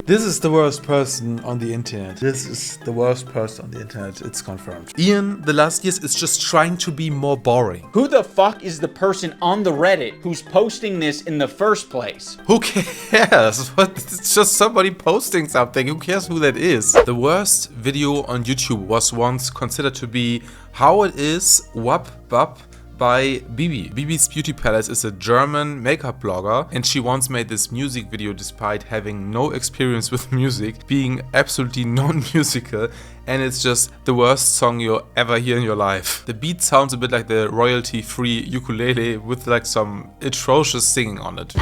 This is the worst person on the internet. This is the worst person on the internet. It's confirmed. Ian, the last years, is just trying to be more boring. Who the fuck is the person on the Reddit who's posting this in the first place? Who cares? It's just somebody posting something. Who cares who that is? The worst video on YouTube was once considered to be How It Is Wap Bap by Bibi. Bibi's Beauty Palace is a German makeup blogger, and she once made this music video despite having no experience with music, being absolutely non-musical, and it's just the worst song you'll ever hear in your life. The beat sounds a bit like the royalty-free ukulele with like some atrocious singing on it.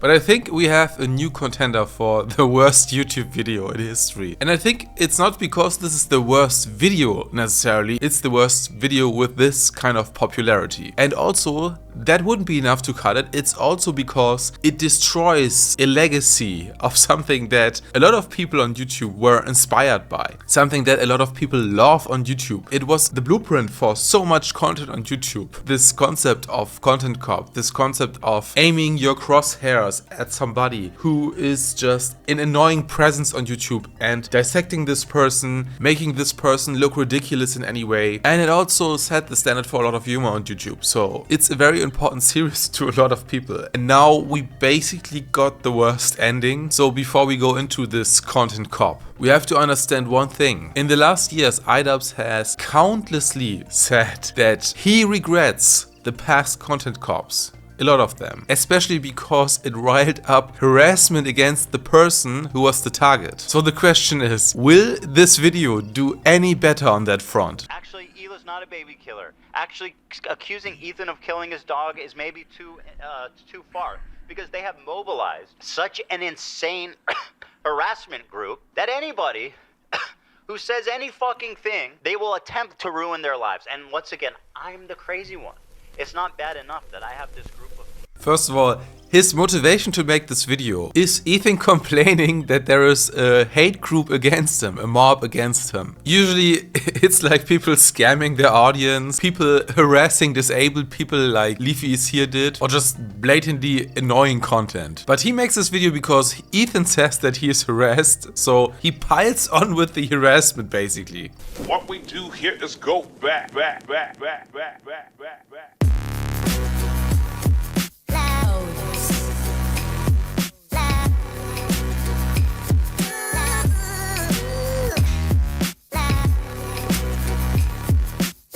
But I think we have a new contender for the worst YouTube video in history. And I think it's not because this is the worst video necessarily, it's the worst video with this kind of popularity. And also, that wouldn't be enough to cut it, it's also because it destroys a legacy of something that a lot of people on YouTube were inspired by. Something that a lot of people love on YouTube. It was the blueprint for so much content on YouTube. This concept of content cop, this concept of aiming your crosshairs at somebody who is just an annoying presence on YouTube and dissecting this person, making this person look ridiculous in any way. And it also set the standard for a lot of humor on YouTube. So it's a very important series to a lot of people. And now we basically got the worst ending. So before we go into this content cop, we have to understand one thing. In the last years, iDubbbz has countlessly said that he regrets the past content cops. A lot of them, especially because it riled up harassment against the person who was the target. So the question is, will this video do any better on that front? Actually, Hila's not a baby killer. Actually, accusing Ethan of killing his dog is maybe too far, because they have mobilized such an insane harassment group that anybody who says any fucking thing, they will attempt to ruin their lives. And once again, I'm the crazy one. It's not bad enough that I have this group of... First of all, his motivation to make this video is Ethan complaining that there is a hate group against him, a mob against him. Usually it's like people scamming their audience, people harassing disabled people like Leafy is here did, or just blatantly annoying content. But he makes this video because Ethan says that he is harassed, so he piles on with the harassment basically. What we do here is go back.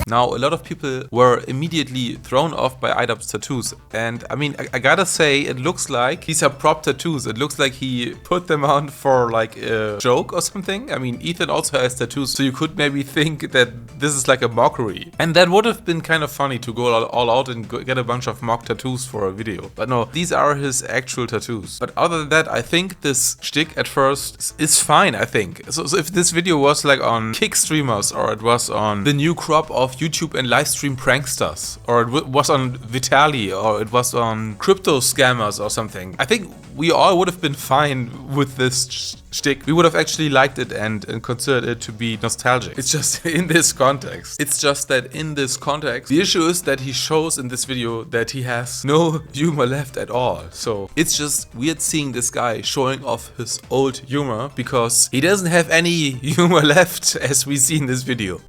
Now, a lot of people were immediately thrown off by iDubbbz tattoos, and I mean, I gotta say, it looks like these are prop tattoos. It looks like he put them on for like a joke or something. I mean, Ethan also has tattoos, so you could maybe think that this is like a mockery. And that would have been kind of funny to go all out and get a bunch of mock tattoos for a video. But no, these are his actual tattoos. But other than that, I think this shtick at first is fine, I think. So if this video was like on kick streamers, or it was on the new crop of YouTube and live stream pranksters, or it was on Vitali, or it was on crypto scammers or something, I think we all would have been fine with this shtick. We would have actually liked it and considered it to be nostalgic. It's just in this context. It's just that in this context, the issue is that he shows in this video that he has no humor left at all. So it's just weird seeing this guy showing off his old humor because he doesn't have any humor left, as we see in this video.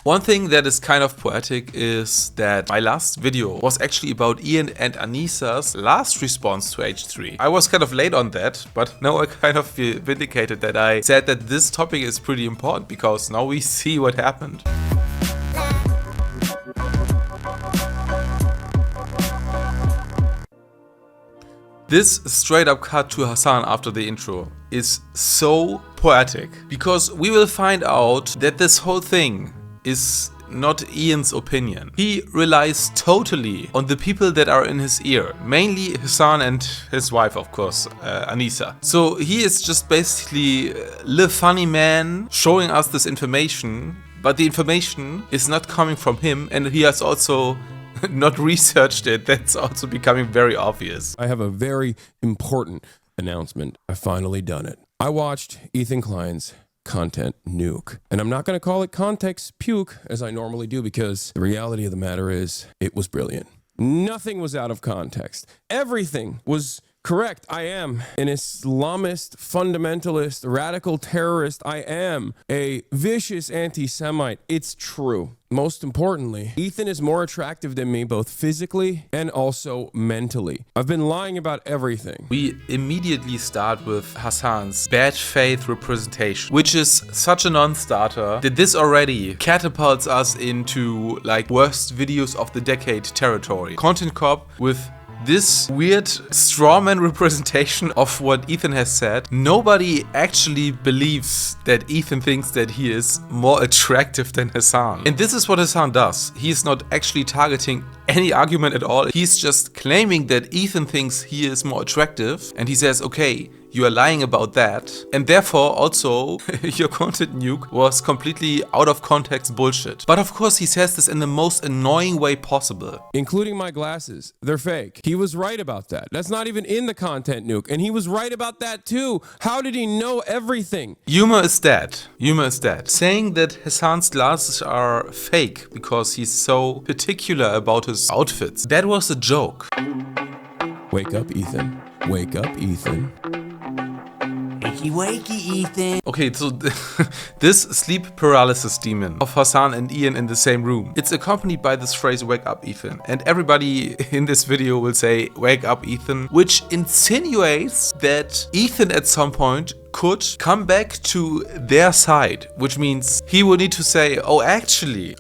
One thing that is kind of poetic is that my last video was actually about Ian and Anisa's last response to H3. I was kind of late on that, but now I kind of feel vindicated that I said that this topic is pretty important because now we see what happened. This straight up cut to Hasan after the intro is so poetic because we will find out that this whole thing is not Ian's opinion. He relies totally on the people that are in his ear, mainly Hasan and his wife, of course, Anisa. So he is just basically the funny man showing us this information but the information is not coming from him, and he has also not researched it. That's also becoming very obvious. I have a very important announcement. I've finally done it. I watched Ethan Klein's content nuke, and I'm not going to call it context puke as I normally do, because the reality of the matter is it was brilliant. Nothing was out of context. Everything was correct. I am an Islamist, fundamentalist, radical terrorist. I am a vicious anti-Semite. It's true. Most importantly, Ethan is more attractive than me, both physically and also mentally. I've been lying about everything. We immediately start with Hasan's bad faith representation, which is such a non-starter that this already catapults us into like worst videos of the decade territory. Content Cop with this weird strawman representation of what Ethan has said. Nobody actually believes that Ethan thinks that he is more attractive than Hasan. And this is what Hasan does. He's not actually targeting any argument at all. He's just claiming that Ethan thinks he is more attractive, and he says, okay, you are lying about that, and therefore also your content nuke was completely out of context bullshit. But of course he says this in the most annoying way possible. Including my glasses. They're fake. He was right about that. That's not even in the content nuke, and he was right about that too. How did he know everything? Humor is dead. Humor is dead. Saying that Hasan's glasses are fake because he's so particular about his outfits, that was a joke. Wake up, Ethan. Wake up, Ethan. Wakey, wakey, Ethan. Okay, so this sleep paralysis demon of Hasan and Ian in the same room, it's accompanied by this phrase, wake up, Ethan. And everybody in this video will say, wake up, Ethan, which insinuates that Ethan at some point could come back to their side, which means he would need to say, oh actually,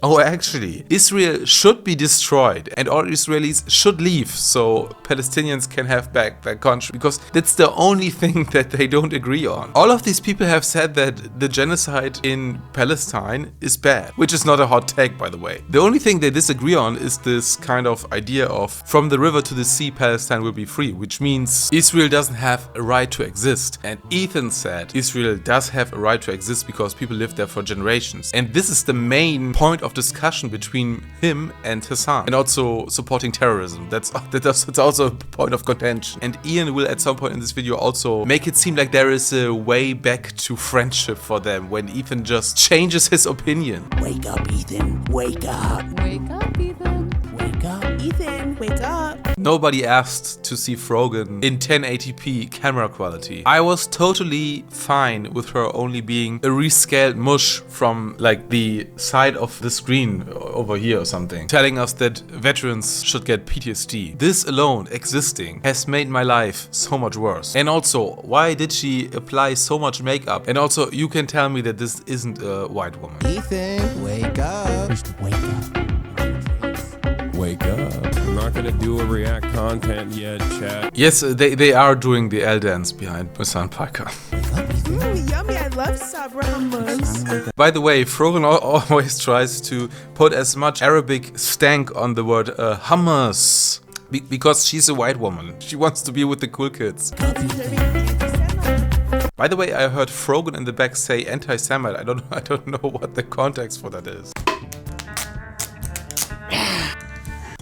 Israel should be destroyed and all Israelis should leave so Palestinians can have back their country, because that's the only thing that they don't agree on. All of these people have said that the genocide in Palestine is bad, which is not a hot take, by the way. The only thing they disagree on is this kind of idea of from the river to the sea, Palestine will be free, which means Israel doesn't have a right to exist. And Ethan said Israel does have a right to exist because people lived there for generations. And this is the main point of discussion between him and Hasan. And also supporting terrorism. That's also a point of contention. And Ian will at some point in this video also make it seem like there is a way back to friendship for them when Ethan just changes his opinion. Wake up, Ethan. Wake up. Wake up, Ethan. Wake up, Ethan. Wake up. Nobody asked to see Frogan in 1080p camera quality. I was totally fine with her only being a rescaled mush from like the side of the screen over here or something, telling us that veterans should get PTSD. This alone existing has made my life so much worse. And also, why did she apply so much makeup? And also, you can tell me that this isn't a white woman. Ethan, wake up. Wake up. Wake up. I'm not gonna do a react content yet, chat. Yes, they are doing the L dance behind Hasan Piker. Ooh, yummy. I love sabra hummus. By the way, Frogan always tries to put as much Arabic stank on the word hummus. Because she's a white woman. She wants to be with the cool kids. By the way, I heard Frogan in the back say anti-Semite. I don't know what the context for that is.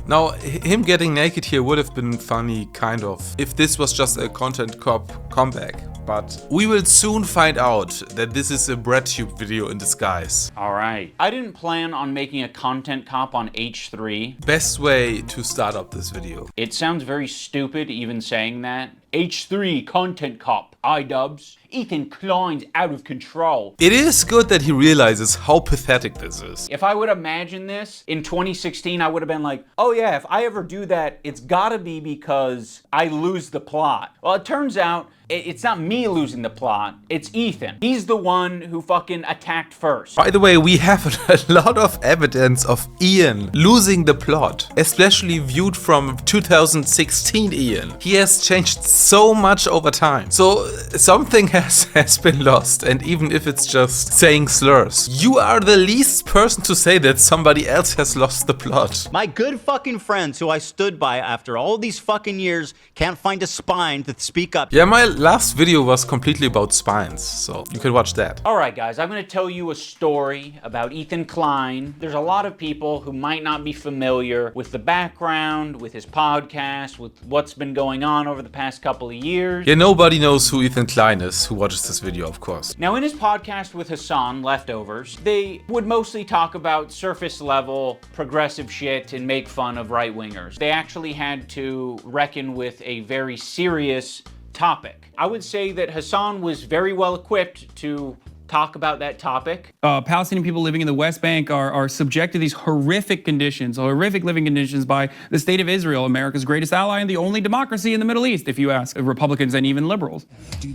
Now, him getting naked here would have been funny, kind of, if this was just a Content Cop comeback. But we will soon find out that this is a BreadTube video in disguise. Alright. I didn't plan on making a Content Cop on H3. Best way to start up this video. It sounds very stupid even saying that. H3 Content Cop, iDubbbz. Ethan Klein's out of control. It is good that he realizes how pathetic this is. If I would imagine this in 2016, I would have been like, oh yeah, if I ever do that, it's gotta be because I lose the plot. Well, it turns out it's not me losing the plot, it's Ethan. He's the one who fucking attacked first. By the way, we have a lot of evidence of Ian losing the plot, especially viewed from 2016 Ian. He has changed so much over time. So something has been lost, and even if it's just saying slurs, you are the least person to say that somebody else has lost the plot. My good fucking friends who I stood by after all these fucking years can't find a spine to speak up. Yeah, my last video was completely about spines, so you can watch that. All right, guys, I'm going to tell you a story about Ethan Klein. There's a lot of people who might not be familiar with the background, with his podcast, with what's been going on over the past couple of years. Yeah, nobody knows who Ethan Klein is who watches this video, of course. Now, in his podcast with Hasan, Leftovers, they would mostly talk about surface level progressive shit and make fun of right-wingers. They actually had to reckon with a very serious topic. I would say that Hasan was very well equipped to talk about that topic. Palestinian people living in the West Bank are subject to these horrific conditions, horrific living conditions by the state of Israel, America's greatest ally and the only democracy in the Middle East, if you ask Republicans and even liberals.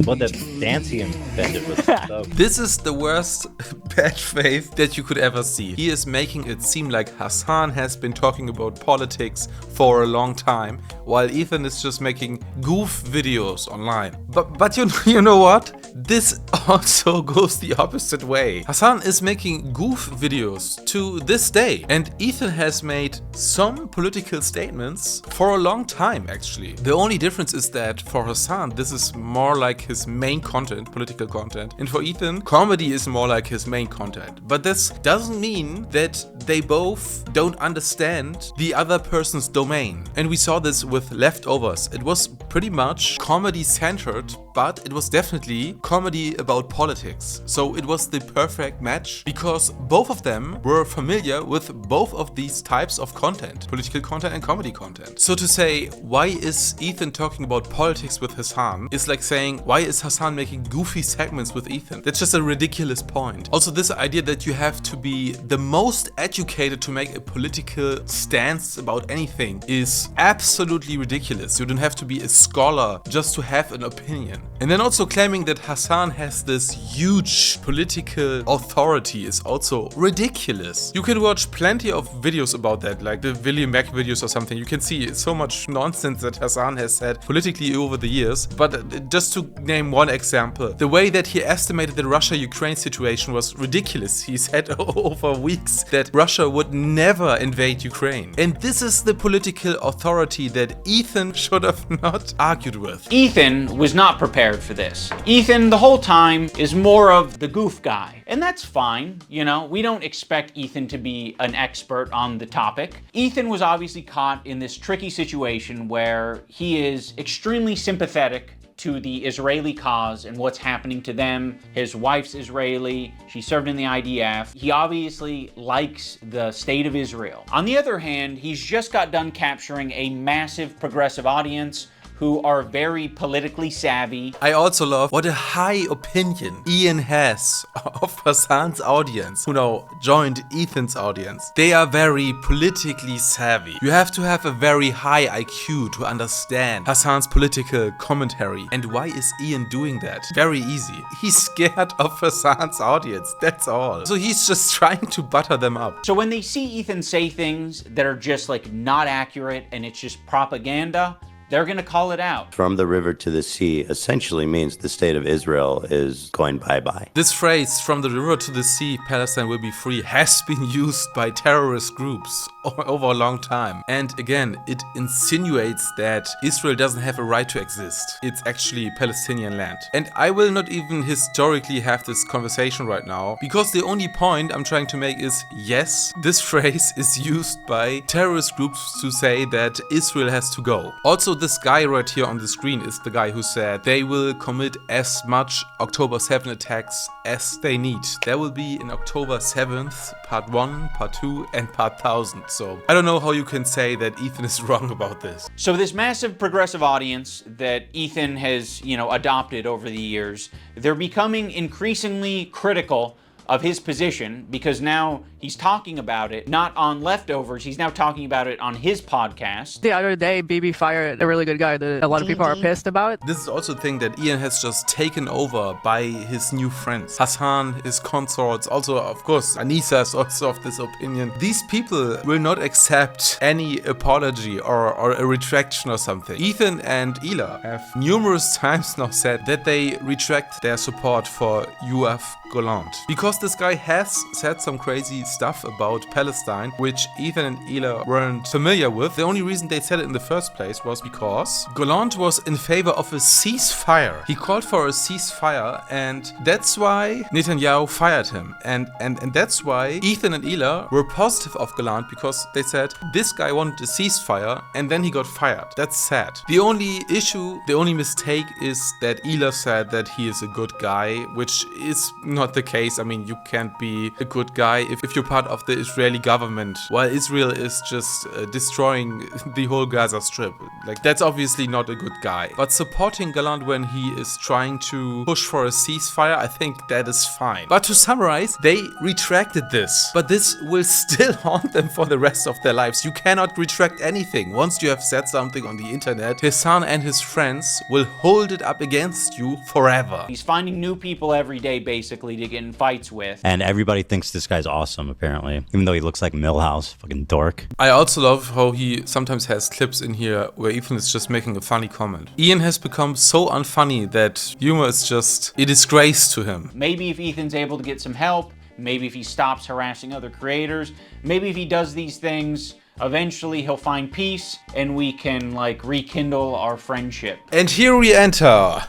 What the fancy invented was so. This is the worst bad faith that you could ever see. He is making it seem like Hasan has been talking about politics for a long time, while Ethan is just making goof videos online. But you know what? This also goes the opposite way. Hasan is making goof videos to this day, and Ethan has made some political statements for a long time, actually. The only difference is that for Hasan, this is more like his main content, political content, and for Ethan, comedy is more like his main content. But this doesn't mean that they both don't understand the other person's domain. And we saw this with Leftovers. It was pretty much comedy-centered, but it was definitely comedy about politics. So it was the perfect match because both of them were familiar with both of these types of content, political content and comedy content. So to say, why is Ethan talking about politics with Hasan is like saying, why is Hasan making goofy segments with Ethan? That's just a ridiculous point. Also, this idea that you have to be the most educated to make a political stance about anything is absolutely ridiculous. You don't have to be a scholar just to have an opinion. And then also claiming that Hasan has this huge political authority is also ridiculous. You can watch plenty of videos about that, like the William Mack videos or something. You can see so much nonsense that Hasan has said politically over the years. But just to name one example, the way that he estimated the Russia-Ukraine situation was ridiculous. He said over weeks that Russia would never invade Ukraine. And this is the political authority that Ethan should have not argued with. Ethan was not prepared for this. Ethan, the whole time, is more of the goof guy. And that's fine, you know, we don't expect Ethan to be an expert on the topic. Ethan was obviously caught in this tricky situation where he is extremely sympathetic to the Israeli cause and what's happening to them. His wife's Israeli, she served in the IDF. He obviously likes the state of Israel. On the other hand, he's just got done capturing a massive progressive audience who are very politically savvy. I also love what a high opinion Ian has of Hasan's audience, who now joined Ethan's audience. They are very politically savvy. You have to have a very high IQ to understand Hasan's political commentary. And why is Ian doing that? Very easy. He's scared of Hasan's audience, that's all. So he's just trying to butter them up. So when they see Ethan say things that are just like not accurate and it's just propaganda, they're gonna call it out. From the river to the sea essentially means the state of Israel is going bye-bye. This phrase, from the river to the sea, Palestine will be free, has been used by terrorist groups over a long time. And again, it insinuates that Israel doesn't have a right to exist. It's actually Palestinian land. And I will not even historically have this conversation right now, because the only point I'm trying to make is, yes, this phrase is used by terrorist groups to say that Israel has to go. Also, this guy right here on the screen is the guy who said they will commit as much October 7 attacks as they need. There will be an October 7th, part 1, part 2, and part 1000. So I don't know how you can say that Ethan is wrong about this. So this massive progressive audience that Ethan has, adopted over the years, they're becoming increasingly critical of his position, because now he's talking about it, not on Leftovers, he's now talking about it on his podcast. The other day, BB fired a really good guy that a lot of people are pissed about. This is also a thing that Ian has just taken over by his new friends. Hasan, his consorts, also, of course, Anissa is also of this opinion. These people will not accept any apology or a retraction or something. Ethan and Ela have numerous times now said that they retract their support for Yoav Gallant, because this guy has said some crazy stuff about Palestine, which Ethan and Ela weren't familiar with. The only reason they said it in the first place was because Gallant was in favor of a ceasefire. He called for a ceasefire, and that's why Netanyahu fired him. And that's why Ethan and Ela were positive of Gallant, because they said this guy wanted a ceasefire and then he got fired. That's sad. The only issue, the only mistake is that Ela said that he is a good guy, which is not the case. I mean, you can't be a good guy if you're part of the Israeli government while Israel is just destroying the whole Gaza Strip. Like, that's obviously not a good guy. But supporting Gallant when he is trying to push for a ceasefire, I think that is fine. But to summarize, they retracted this. But this will still haunt them for the rest of their lives. You cannot retract anything. Once you have said something on the internet, Hasan and his friends will hold it up against you forever. He's finding new people every day, basically, to get in fights with. And everybody thinks this guy's awesome, apparently. Even though he looks like Milhouse, fucking dork. I also love how he sometimes has clips in here where Ethan is just making a funny comment. Ian has become so unfunny that humor is just a disgrace to him. Maybe if Ethan's able to get some help, maybe if he stops harassing other creators, maybe if he does these things, eventually he'll find peace and we can, like, rekindle our friendship. And here we enter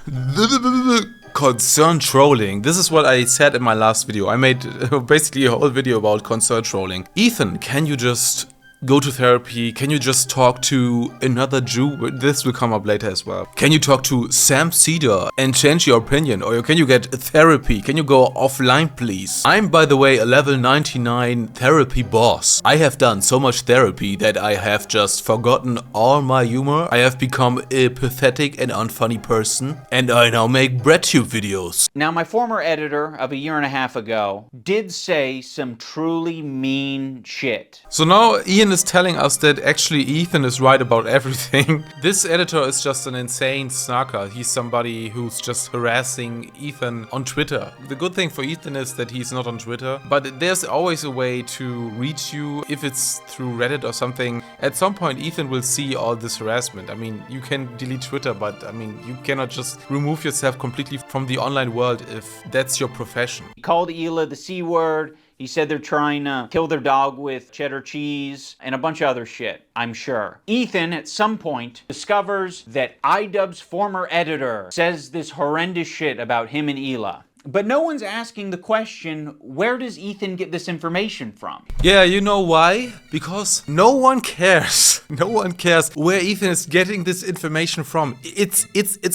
concern trolling. This is what I said in my last video. I made basically a whole video about concern trolling. Ethan, can you just go to therapy? Can you just talk to another Jew? This will come up later as well. Can you talk to Sam Cedar and change your opinion? Or can you get therapy? Can you go offline, please? I'm, by the way, a level 99 therapy boss. I have done so much therapy that I have just forgotten all my humor. I have become a pathetic and unfunny person, and I now make BreadTube videos. Now, my former editor of 1.5 years ago did say some truly mean shit. So now Ian is telling us that actually Ethan is right about everything. This editor is just an insane snarker. He's somebody who's just harassing Ethan on Twitter. The good thing for Ethan is that he's not on Twitter, but there's always a way to reach you if it's through Reddit or something. At some point Ethan will see all this harassment. I mean, you can delete Twitter, but I mean, you cannot just remove yourself completely from the online world if that's your profession. He called Ela the C word. He said they're trying to kill their dog with cheddar cheese and a bunch of other shit, I'm sure. Ethan, at some point, discovers that iDubbbz' former editor says this horrendous shit about him and Ela. But no one's asking the question, where does Ethan get this information from? Yeah, you know why? Because no one cares. No one cares where Ethan is getting this information from. It's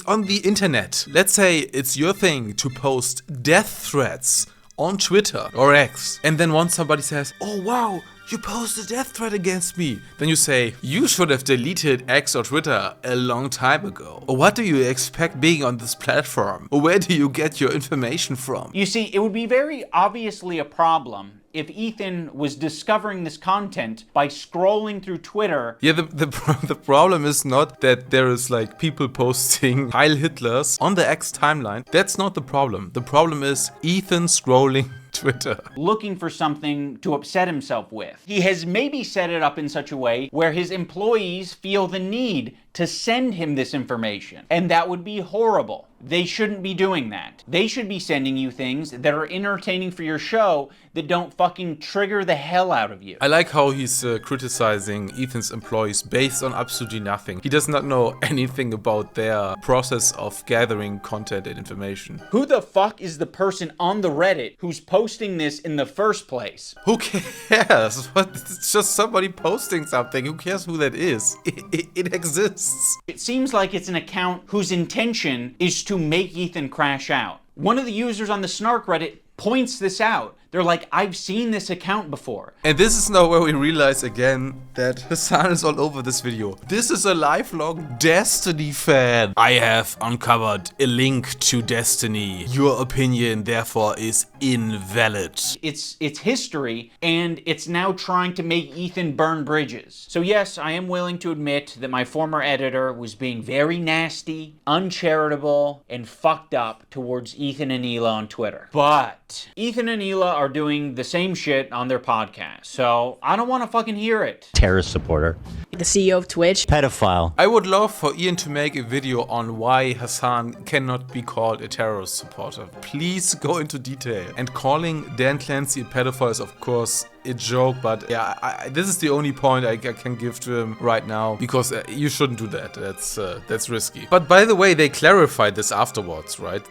on the internet. Let's say it's your thing to post death threats on Twitter or X, and then once somebody says, oh wow, you posted a death threat against me, then you say, you should have deleted X or Twitter a long time ago. Or what do you expect being on this platform? Or where do you get your information from? You see, it would be very obviously a problem if Ethan was discovering this content by scrolling through Twitter. Yeah, the problem is not that there is like people posting Heil Hitlers on the X timeline. That's not the problem. The problem is Ethan scrolling Twitter, looking for something to upset himself with. He has maybe set it up in such a way where his employees feel the need to send him this information. And that would be horrible. They shouldn't be doing that. They should be sending you things that are entertaining for your show that don't fucking trigger the hell out of you. I like how he's criticizing Ethan's employees based on absolutely nothing. He does not know anything about their process of gathering content and information. Who the fuck is the person on the Reddit who's posting this in the first place? Who cares? It's just somebody posting something. Who cares who that is? It exists. It seems like it's an account whose intention is to make Ethan crash out. One of the users on the Snark Reddit points this out, They're like, I've seen this account before. And this is now where we realize again that Hasan is all over this video. This is a lifelong Destiny fan. I have uncovered a link to Destiny. Your opinion, therefore, is invalid. It's history, and it's now trying to make Ethan burn bridges. So yes, I am willing to admit that my former editor was being very nasty, uncharitable, and fucked up towards Ethan and Hila on Twitter. But Ethan and Hila are doing the same shit on their podcast, so I don't want to fucking hear it. Terrorist supporter. The CEO of Twitch. Pedophile. I would love for Ian to make a video on why Hasan cannot be called a terrorist supporter. Please go into detail. And calling Dan Clancy a pedophile is of course a joke, but yeah, this is the only point I can give to him right now, because you shouldn't do that. That's risky. But by the way, they clarified this afterwards, right?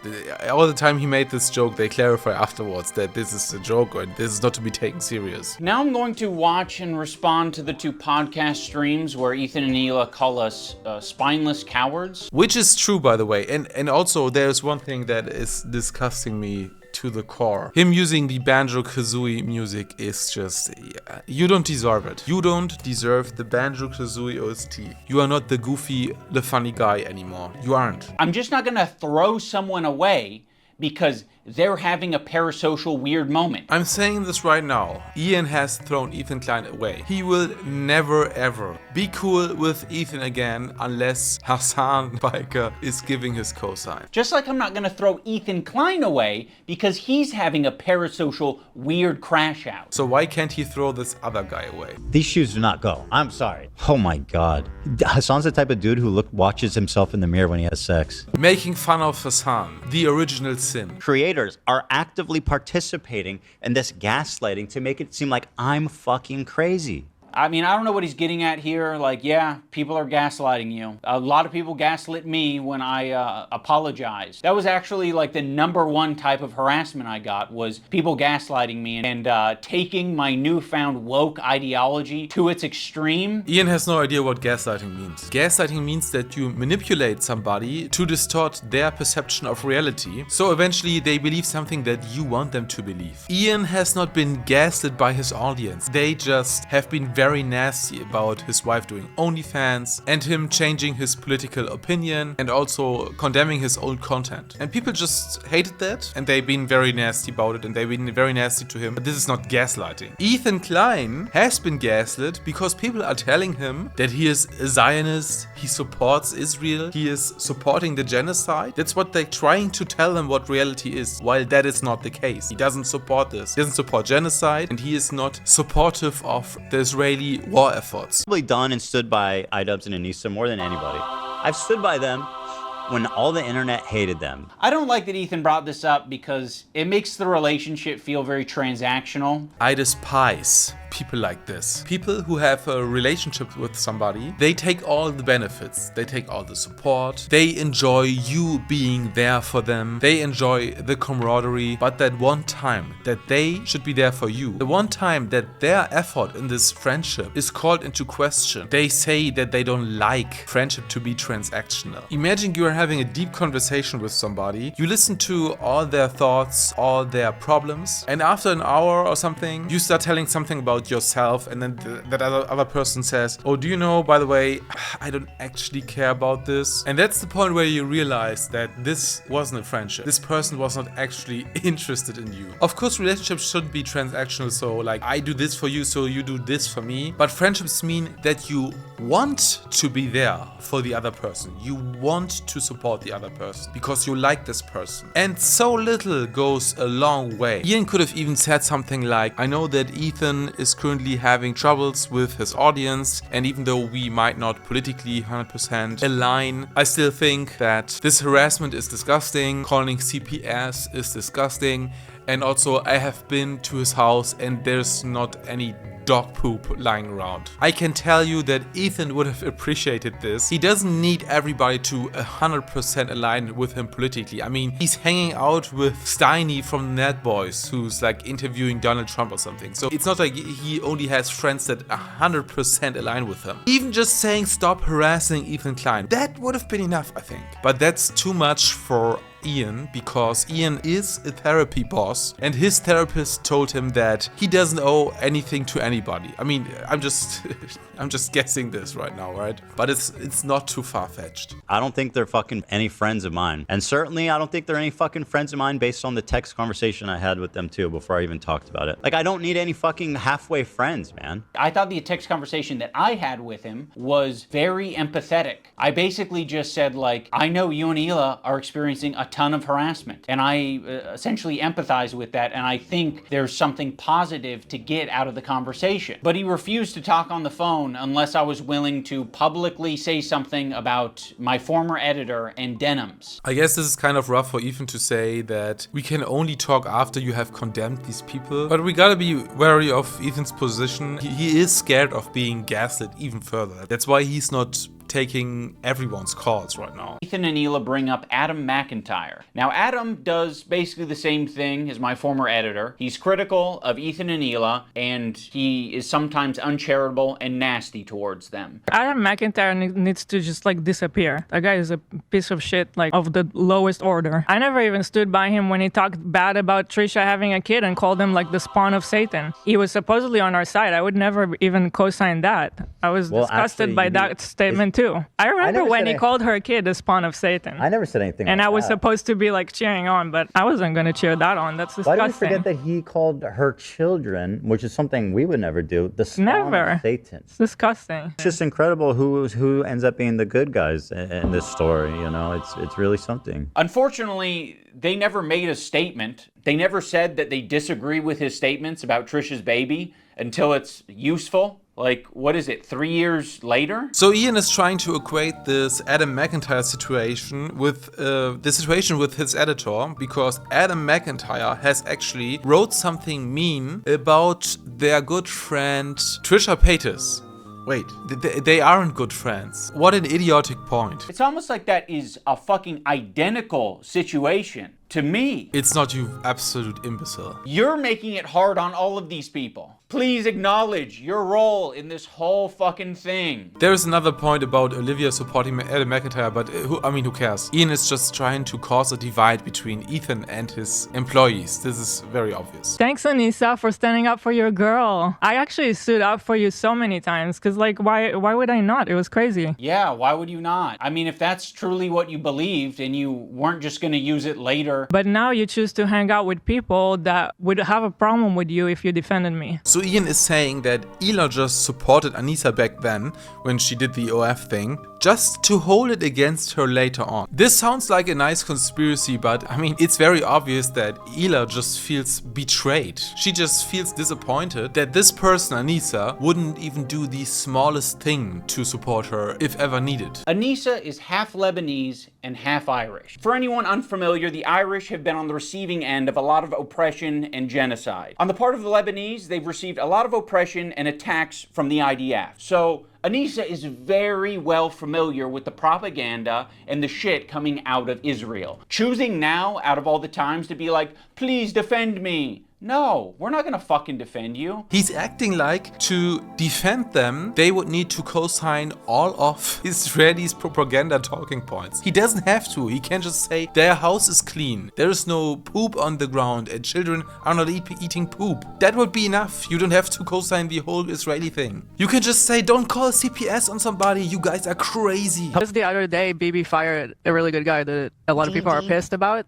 All the time he made this joke, they clarify afterwards that this is a joke and this is not to be taken serious. Now I'm going to watch and respond to the 2 podcast streams where Ethan and Hila call us spineless cowards. Which is true, by the way. And also there's one thing that is disgusting me to the core. Him using the Banjo-Kazooie music is just, you don't deserve it. You don't deserve the Banjo-Kazooie OST. You are not the goofy, the funny guy anymore. You aren't. I'm just not gonna throw someone away because they're having a parasocial weird moment. I'm saying this right now. Ian has thrown Ethan Klein away. He will never ever be cool with Ethan again unless Hasan Piker is giving his cosign. Just like I'm not gonna throw Ethan Klein away because he's having a parasocial weird crash out. So why can't he throw this other guy away? These shoes do not go. I'm sorry. Oh my god. Hasan's the type of dude who watches himself in the mirror when he has sex. Making fun of Hasan, the original sin. Creators are actively participating in this gaslighting to make it seem like I'm fucking crazy. I mean, I don't know what he's getting at here. Like, yeah, people are gaslighting you. A lot of people gaslit me when I apologized. That was actually like the #1 type of harassment I got, was people gaslighting me and taking my newfound woke ideology to its extreme. Ian has no idea what gaslighting means. Gaslighting means that you manipulate somebody to distort their perception of reality, so eventually they believe something that you want them to believe. Ian has not been gaslit by his audience. They just have been very nasty about his wife doing OnlyFans and him changing his political opinion and also condemning his own content. And people just hated that, and they've been very nasty about it, and they've been very nasty to him. But this is not gaslighting. Ethan Klein has been gaslit because people are telling him that he is a Zionist, he supports Israel, he is supporting the genocide. That's what they're trying to tell him what reality is, while that is not the case. He doesn't support this. He doesn't support genocide, and he is not supportive of the Israeli war efforts. I've done and stood by iDubbbz and Anissa more than anybody. I've stood by them when all the internet hated them. I don't like that Ethan brought this up because it makes the relationship feel very transactional. I despise people like this. People who have a relationship with somebody, they take all the benefits, they take all the support, they enjoy you being there for them, they enjoy the camaraderie, but that one time that they should be there for you, the one time that their effort in this friendship is called into question, they say that they don't like friendship to be transactional. Imagine you are having a deep conversation with somebody, you listen to all their thoughts, all their problems, and after an hour or something, you start telling something about yourself, and then that other person says, oh, do you know, by the way, I don't actually care about this. And that's the point where you realize that this wasn't a friendship. This person was not actually interested in you. Of course, relationships shouldn't be transactional, so like I do this for you, so you do this for me. But friendships mean that you want to be there for the other person. You want to support the other person because you like this person. And so little goes a long way. Ian could have even said something like, I know that Ethan is currently having troubles with his audience, and even though we might not politically 100% align, I still think that this harassment is disgusting, calling CPS is disgusting, and also I have been to his house and there's not any dog poop lying around. I can tell you that Ethan would have appreciated this. He doesn't need everybody to 100% align with him politically. I mean, he's hanging out with Steiny from Net Boys, who's like interviewing Donald Trump or something. So it's not like he only has friends that 100% align with him. Even just saying stop harassing Ethan Klein, that would have been enough, I think. But that's too much for Ian because Ian is a therapy boss and his therapist told him that he doesn't owe anything to anybody. I mean, I'm just guessing this right now, right? But it's not too far-fetched. I don't think they're fucking any friends of mine. And certainly I don't think they're any fucking friends of mine based on the text conversation I had with them too before I even talked about it. Like, I don't need any fucking halfway friends, man. I thought the text conversation that I had with him was very empathetic. I basically just said, like, I know you and Hila are experiencing a ton of harassment, and I essentially empathize with that, and I think there's something positive to get out of the conversation. But he refused to talk on the phone unless I was willing to publicly say something about my former editor and Denims. I guess this is kind of rough for Ethan to say that we can only talk after you have condemned these people, but we gotta be wary of Ethan's position. He is scared of being gaslit even further. That's why he's not taking everyone's calls right now. Ethan and Hila bring up Adam McIntyre. Now, Adam does basically the same thing as my former editor. He's critical of Ethan and Hila, and he is sometimes uncharitable and nasty towards them. Adam McIntyre needs to just like disappear. That guy is a piece of shit, like of the lowest order. I never even stood by him when he talked bad about Trisha having a kid and called him like the spawn of Satan. He was supposedly on our side. I would never even co-sign that. I was disgusted by that statement too. I remember when he called her kid the spawn of Satan. I never said anything. And like I was that. supposed to be like cheering on, but I wasn't going to cheer that on. That's disgusting. Why do you forget that he called her children, which is something we would never do, the spawn of Satan? It's disgusting. It's just incredible who ends up being the good guys in this story. You know, it's really something. Unfortunately, they never made a statement. They never said that they disagree with his statements about Trisha's baby until it's useful. Like, what is it, 3 years later? So Ian is trying to equate this Adam McIntyre situation with the situation with his editor, because Adam McIntyre has actually wrote something mean about their good friend Trisha Paytas. Wait, they aren't good friends. What an idiotic point. It's almost like that is a fucking identical situation to me. It's not, you absolute imbecile. You're making it hard on all of these people. Please acknowledge your role in this whole fucking thing. There's another point about Olivia supporting Adam McIntyre, but who cares? Ian is just trying to cause a divide between Ethan and his employees. This is very obvious. Thanks, Anissa, for standing up for your girl. I actually stood up for you so many times, because like, why would I not? It was crazy. Yeah, why would you not? I mean, if that's truly what you believed and you weren't just gonna use it later. But now you choose to hang out with people that would have a problem with you if you defended me. So Ian is saying that Hila just supported Anissa back then when she did the OF thing, just to hold it against her later on. This sounds like a nice conspiracy, but I mean, it's very obvious that Hila just feels betrayed. She just feels disappointed that this person, Anissa, wouldn't even do the smallest thing to support her if ever needed. Anissa is half Lebanese and half Irish. For anyone unfamiliar, the Irish have been on the receiving end of a lot of oppression and genocide. On the part of the Lebanese, they've received a lot of oppression and attacks from the IDF. So Anissa is very well familiar with the propaganda and the shit coming out of Israel. Choosing now, out of all the times, to be like, please defend me. No, we're not gonna fucking defend you. He's acting like to defend them, they would need to co-sign all of Israelis' propaganda talking points. He doesn't have to. He can just say their house is clean, there is no poop on the ground, and children are not eating poop. That would be enough. You don't have to co-sign the whole Israeli thing. You can just say, don't call CPS on somebody. You guys are crazy. Just the other day, BB fired a really good guy that a lot of people are pissed about.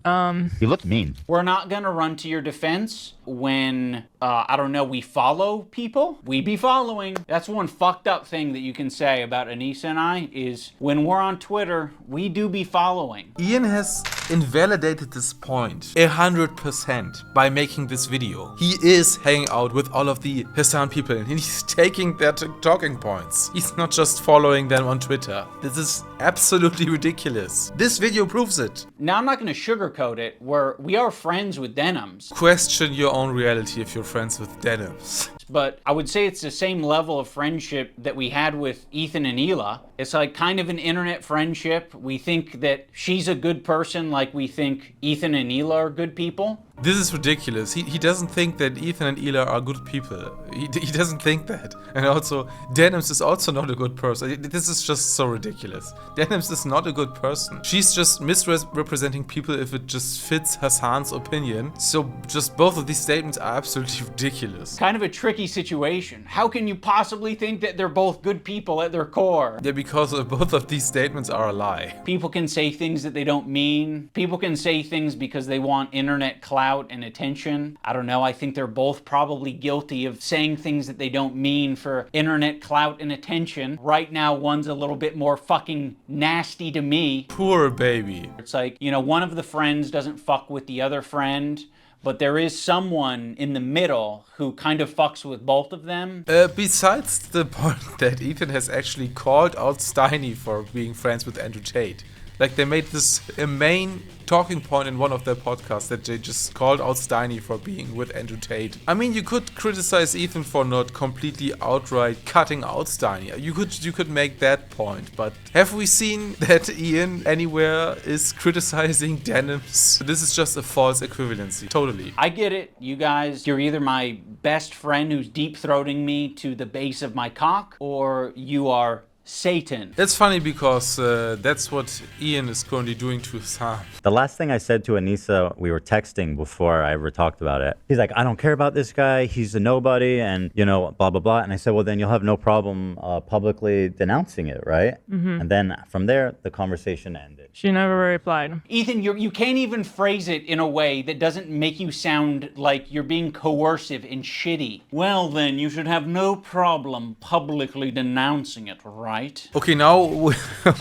He looked mean. We're not gonna run to your defense when, I don't know, we follow people. We be following. That's one fucked up thing that you can say about Anissa and I, is when we're on Twitter, we do be following. Ian has invalidated this point 100% by making this video. He is hanging out with all of the Hasan people and he's taking their talking points. He's not just following them on Twitter. This is absolutely ridiculous. This video proves it. Now, I'm not gonna sugarcoat it, we are friends with Denims. Question your own reality if you're friends with Denims. friends. But I would say it's the same level of friendship that we had with Ethan and Hila. It's like kind of an internet friendship. We think that she's a good person like we think Ethan and Hila are good people. This is ridiculous. He doesn't think that Ethan and Hila are good people. He doesn't think that. And also, Denims is also not a good person. This is just so ridiculous. Denims is not a good person. She's just misrepresenting people if it just fits Hasan's opinion. So just both of these statements are absolutely ridiculous. Kind of a tricky situation. How can you possibly think that they're both good people at their core? Yeah, because both of these statements are a lie. People can say things that they don't mean. People can say things because they want internet clout and attention. I don't know, I think they're both probably guilty of saying things that they don't mean for internet clout and attention. Right now, one's a little bit more fucking nasty to me. Poor baby. It's like, you know, one of the friends doesn't fuck with the other friend, but there is someone in the middle who kind of fucks with both of them. Besides the point that Ethan has actually called out Steiny for being friends with Andrew Tate. Like, they made this a main talking point in one of their podcasts that they just called out Steiny for being with Andrew Tate. I mean, you could criticize Ethan for not completely outright cutting out Steiny. You could make that point, but have we seen that Ian anywhere is criticizing Denims? This is just a false equivalency, totally. I get it, you guys. You're either my best friend who's deep-throating me to the base of my cock, or you are Satan. That's funny because that's what Ian is currently doing to Hasan. The last thing I said to Anissa, we were texting before I ever talked about it. He's like, I don't care about this guy. He's a nobody and, you know, blah, blah, blah. And I said, well, then you'll have no problem publicly denouncing it, right? Mm-hmm. And then from there, the conversation ended. She never replied. Ethan, you can't even phrase it in a way that doesn't make you sound like you're being coercive and shitty. Well, then, you should have no problem publicly denouncing it, right? Okay, now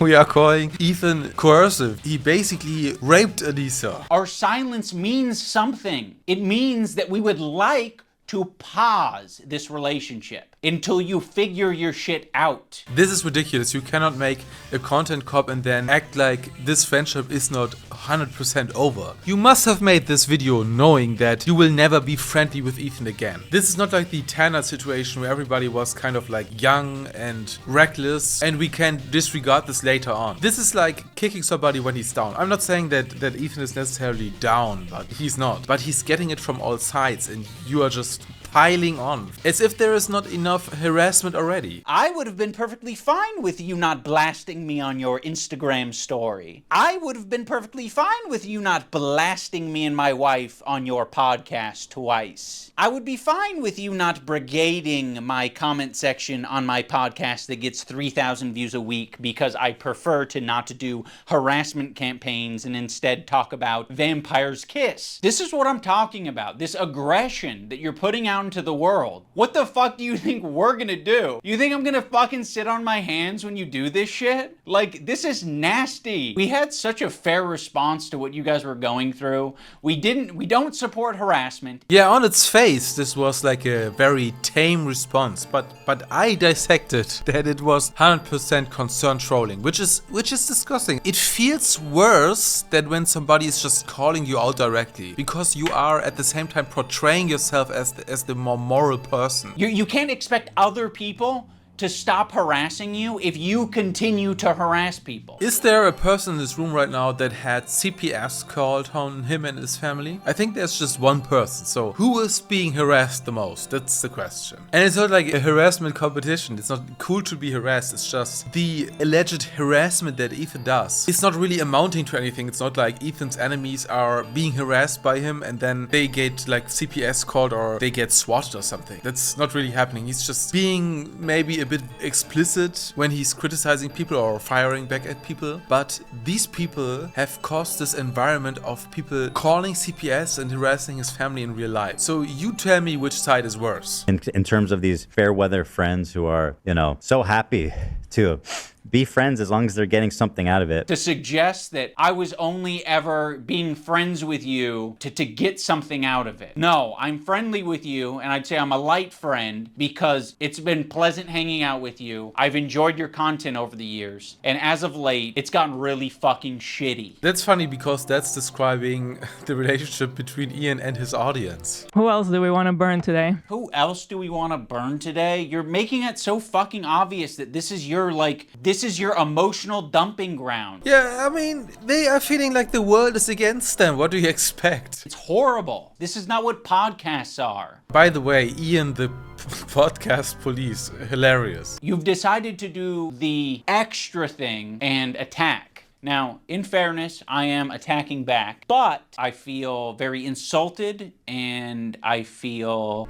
we are calling Ethan coercive. He basically raped Anissa. Our silence means something. It means that we would like to pause this relationship until you figure your shit out. This is ridiculous. You cannot make a content cop and then act like this friendship is not 100% over. You must have made this video knowing that you will never be friendly with Ethan again. This is not like the Tanner situation where everybody was kind of like young and reckless and we can disregard this later on. This is like kicking somebody when he's down. I'm not saying that Ethan is necessarily down, but he's not. But he's getting it from all sides and you are just piling on, as if there is not enough harassment already. I would have been perfectly fine with you not blasting me on your Instagram story. I would have been perfectly fine with you not blasting me and my wife on your podcast twice. I would be fine with you not brigading my comment section on my podcast that gets 3,000 views a week because I prefer to not do harassment campaigns and instead talk about Vampire's Kiss. This is what I'm talking about, this aggression that you're putting out into the world. What the fuck do you think we're gonna do? You think I'm gonna fucking sit on my hands when you do this shit? Like, this is nasty. We had such a fair response to what you guys were going through. We don't support harassment. Yeah, on its face, this was like a very tame response, but I dissected that it was 100% concern trolling, which is disgusting. It feels worse than when somebody is just calling you out directly, because you are at the same time portraying yourself as the more moral person. You can't expect other people to stop harassing you if you continue to harass people. Is there a person in this room right now that had CPS called on him and his family? I think there's just one person. So who is being harassed the most? That's the question. And it's not like a harassment competition. It's not cool to be harassed. It's just the alleged harassment that Ethan does. It's not really amounting to anything. It's not like Ethan's enemies are being harassed by him and then they get like CPS called or they get swatted or something. That's not really happening. He's just being maybe a bit explicit when he's criticizing people or firing back at people, but these people have caused this environment of people calling CPS and harassing his family in real life. So you tell me which side is worse. In terms of these fair weather friends who are, you know, so happy to be friends as long as they're getting something out of it. To suggest that I was only ever being friends with you to get something out of it. No, I'm friendly with you, and I'd say I'm a light friend because it's been pleasant hanging out with you. I've enjoyed your content over the years, and as of late, it's gotten really fucking shitty. That's funny because that's describing the relationship between Ian and his audience. Who else do we want to burn today? Who else do we want to burn today? You're making it so fucking obvious that this is your emotional dumping ground. Yeah, I mean, they are feeling like the world is against them. What do you expect? It's horrible. This is not what podcasts are. By the way, Ian, the podcast police, hilarious. You've decided to do the extra thing and attack. Now, in fairness, I am attacking back, but I feel very insulted and I feel...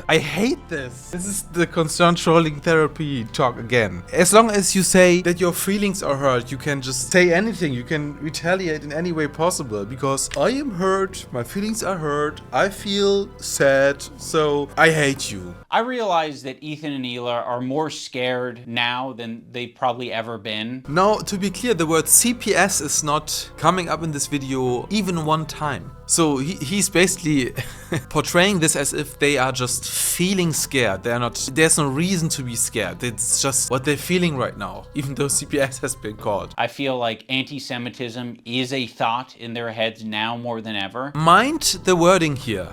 I hate this. This is the concern trolling therapy talk again. As long as you say that your feelings are hurt, you can just say anything. You can retaliate in any way possible because I am hurt, my feelings are hurt, I feel sad, so I hate you. I realize that Ethan and Hila are more scared now than they've probably ever been. Now, to be clear, the word CPS is not coming up in this video even one time. So he's basically portraying this as if they are just feeling scared. There's no reason to be scared. It's just what they're feeling right now, even though CPS has been called. I feel like anti-Semitism is a thought in their heads now more than ever. Mind the wording here.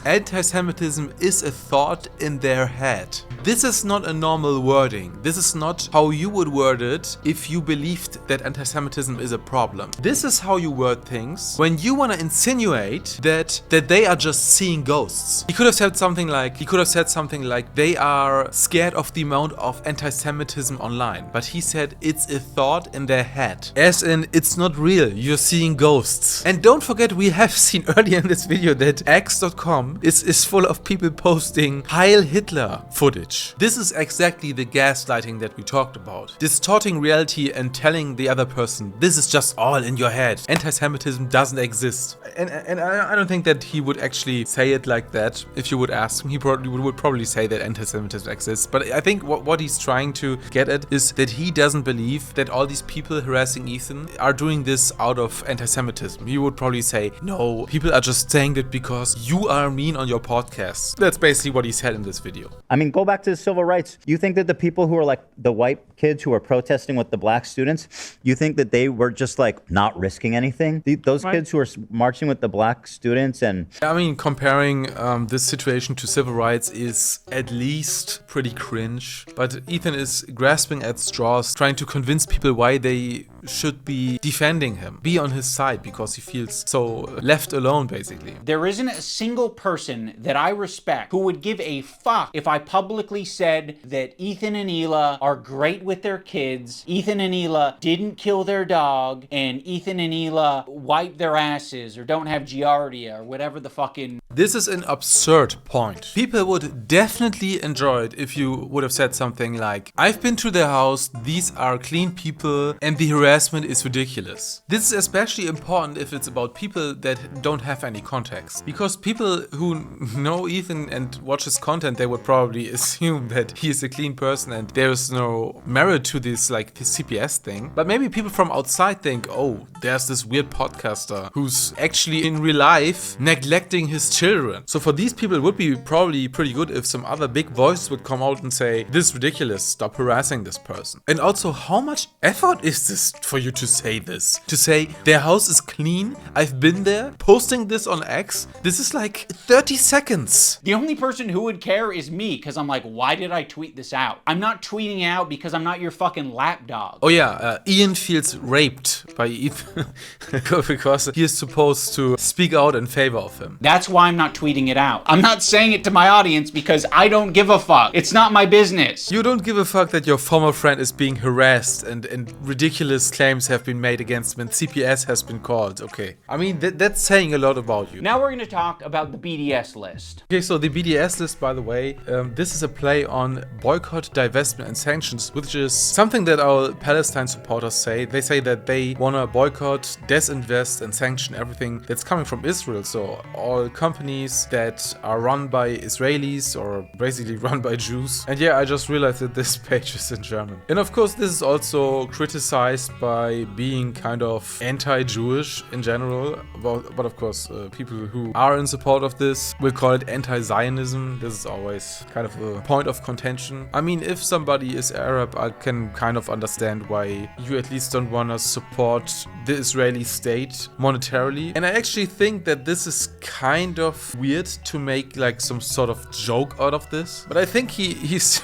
Anti-Semitism is a thought in their head. This is not a normal wording. This is not how you would word it if you believed that anti-Semitism is a problem. This is how you word things when you want to insinuate that they are just seeing ghosts. He could have said something like they are scared of the amount of anti-Semitism online, but he said it's a thought in their head, as in it's not real, you're seeing ghosts. And don't forget, we have seen earlier in this video that X.com is full of people posting Heil Hitler footage. This is exactly the gaslighting that we talked about. Distorting reality and telling the other person this is just all in your head. Anti-Semitism doesn't exist. And I don't think that he would actually say it like that. If you would ask him, he would probably say that anti-Semitism exists. But I think what he's trying to get at is that he doesn't believe that all these people harassing Ethan are doing this out of anti-Semitism. He would probably say, no, people are just saying that because you are mean on your podcast. That's basically what he said in this video. I mean, go back to the civil rights. You think that the people who are like the white kids who are protesting with the black students, you think that they were just like not risking anything? Those kids who are marching with the black students and... I mean, comparing this situation to civil rights is at least pretty cringe. But Ethan is grasping at straws, trying to convince people why they should be defending him, be on his side, because he feels so left alone, basically. There isn't a single person that I respect who would give a fuck if I publicly said that Ethan and Hila are great with their kids, Ethan and Hila didn't kill their dog, and Ethan and Hila wipe their asses or don't have giardia or whatever the fucking... This is an absurd point. People would definitely enjoy it if you would have said something like, I've been to their house, these are clean people, and the harassment is ridiculous. This is especially important if it's about people that don't have any context. Because people who know Ethan and watch his content, they would probably assume that he is a clean person and there's no merit to this, like, this CPS thing. But maybe people from outside think, oh, there's this weird podcaster who's actually in real life neglecting his children. So for these people, it would be probably pretty good if some other big voice would come out and say, this is ridiculous, stop harassing this person. And also, how much effort is this for you to say this? To say, their house is clean, I've been there, posting this on X, this is like 30 seconds. The only person who would care is me, because I'm like, why did I tweet this out? I'm not tweeting out because I'm not your fucking lapdog. Oh yeah, Ian feels raped by Ethan because he is supposed to speak out in favor of him. That's why I'm not tweeting it out. I'm not saying it to my audience because I don't give a fuck. It's not my business. You don't give a fuck that your former friend is being harassed and ridiculous serious claims have been made against him and CPS has been called. Okay. I mean, that's saying a lot about you. Now we're going to talk about the BDS list. Okay, so the BDS list, by the way, this is a play on boycott, divestment, and sanctions, which is something that our Palestine supporters say. They say that they want to boycott, disinvest, and sanction everything that's coming from Israel. So all companies that are run by Israelis or basically run by Jews. And yeah, I just realized that this page is in German. And of course, this is also criticized by being kind of anti-Jewish in general. But of course, people who are in support of this will call it anti-Zionism. This is always kind of a point of contention. I mean, if somebody is Arab, I can kind of understand why you at least don't want to support the Israeli state monetarily. And I actually think that this is kind of weird to make like some sort of joke out of this. But I think he's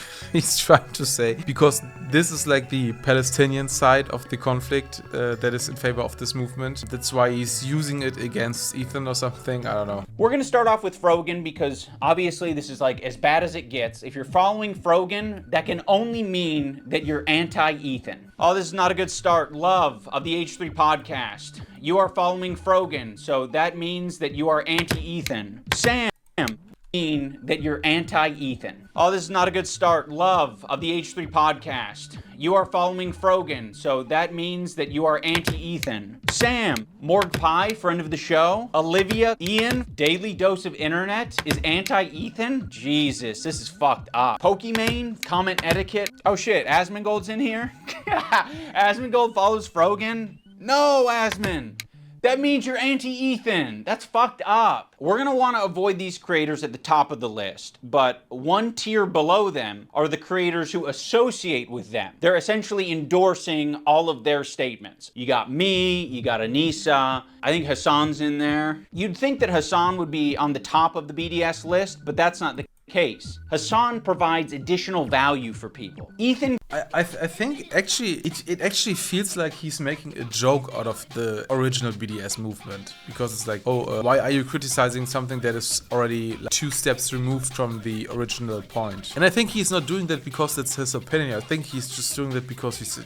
trying to say, because this is like the Palestinian side of the conflict that is in favor of this movement. That's why he's using it against Ethan or something. I don't know. We're going to start off with Frogan because obviously this is like as bad as it gets. If you're following Frogan, that can only mean that you're anti-Ethan. Oh, this is not a good start. Love of the H3 podcast. You are following Frogan, so that means that you are anti-Ethan. Sam, mean that you're anti-Ethan. Oh, this is not a good start. Love of the H3 podcast. You are following Frogan, so that means that you are anti-Ethan. Sam, Morg Pie, friend of the show. Olivia, Ian, Daily Dose of Internet is anti-Ethan? Jesus, this is fucked up. Pokimane, comment etiquette. Oh shit, Asmongold's in here? Asmongold follows Frogan? No, Asmon! That means you're anti-Ethan. That's fucked up. We're gonna wanna avoid these creators at the top of the list, but one tier below them are the creators who associate with them. They're essentially endorsing all of their statements. You got me, you got Anissa, I think Hasan's in there. You'd think that Hasan would be on the top of the BDS list, but that's not the case. Hasan provides additional value for people. Ethan, I think actually it actually feels like he's making a joke out of the original BDS movement, because it's like, oh, why are you criticizing something that is already like 2 steps removed from the original point? And I think he's not doing that because it's his opinion. I think he's just doing that because he's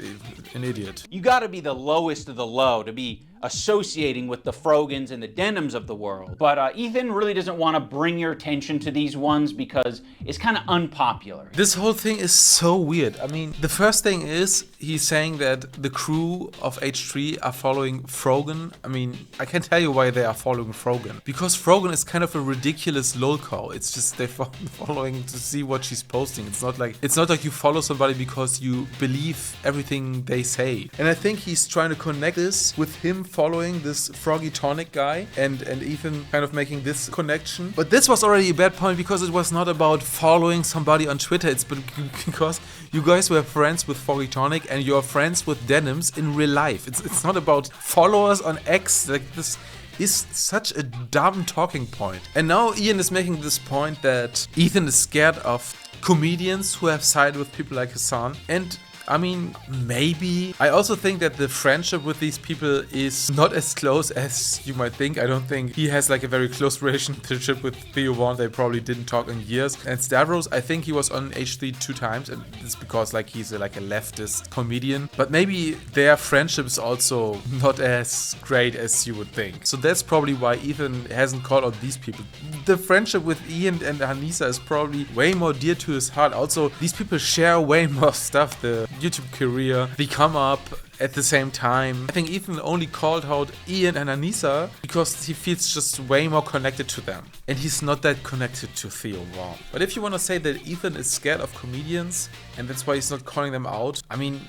an idiot. You gotta be the lowest of the low to be associating with the Frogans and the Denims of the world. But Ethan really doesn't want to bring your attention to these ones because it's kind of unpopular. This whole thing is so weird. I mean, the first thing is he's saying that the crew of H3 are following Frogan. I mean, I can tell you why they are following Frogan. Because Frogan is kind of a ridiculous lolcow. It's just they're following to see what she's posting. It's not like you follow somebody because you believe everything they say. And I think he's trying to connect this with him following this Froggy Tonic guy and Ethan kind of making this connection. But this was already a bad point because it was not about following somebody on Twitter. It's because you guys were friends with Froggy Tonic and you're friends with Denims in real life. It's not about followers on X. Like, this is such a dumb talking point. And now Ian is making this point that Ethan is scared of comedians who have sided with people like Hasan. And I mean, maybe. I also think that the friendship with these people is not as close as you might think. I don't think he has like a very close relationship with Theo Vaughn. They probably didn't talk in years. And Stavros, I think he was on H3 2 times, and it's because like he's like a leftist comedian. But maybe their friendship is also not as great as you would think. So that's probably why Ethan hasn't called out these people. The friendship with Ian and Anissa is probably way more dear to his heart. Also, these people share way more stuff. The YouTube career, they come up at the same time. I think Ethan only called out Ian and Anissa because he feels just way more connected to them. And he's not that connected to Theo Vaughn. But if you want to say that Ethan is scared of comedians and that's why he's not calling them out, I mean,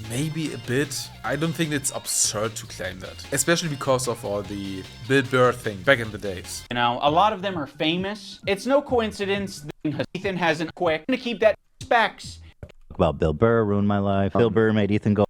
maybe a bit. I don't think it's absurd to claim that. Especially because of all the Bill Burr thing back in the days. You know, a lot of them are famous. It's no coincidence that Ethan hasn't quick to keep that specs. About Bill Burr ruined my life. Bill Burr made Ethan go.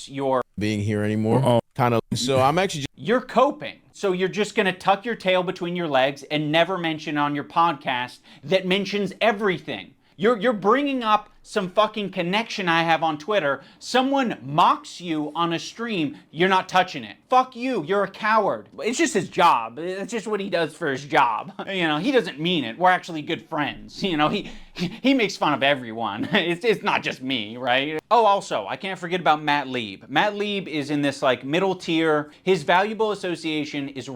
You're being here anymore. Kind of. So I'm actually. You're coping. So you're just gonna tuck your tail between your legs and never mention on your podcast that mentions everything. You're bringing up some fucking connection I have on Twitter. Someone mocks you on a stream, you're not touching it. Fuck you, you're a coward. It's just his job. It's just what he does for his job. You know, he doesn't mean it. We're actually good friends. You know, he makes fun of everyone. It's not just me, right? Oh, also, I can't forget about Matt Lieb. Matt Lieb is in this like middle tier. His valuable association is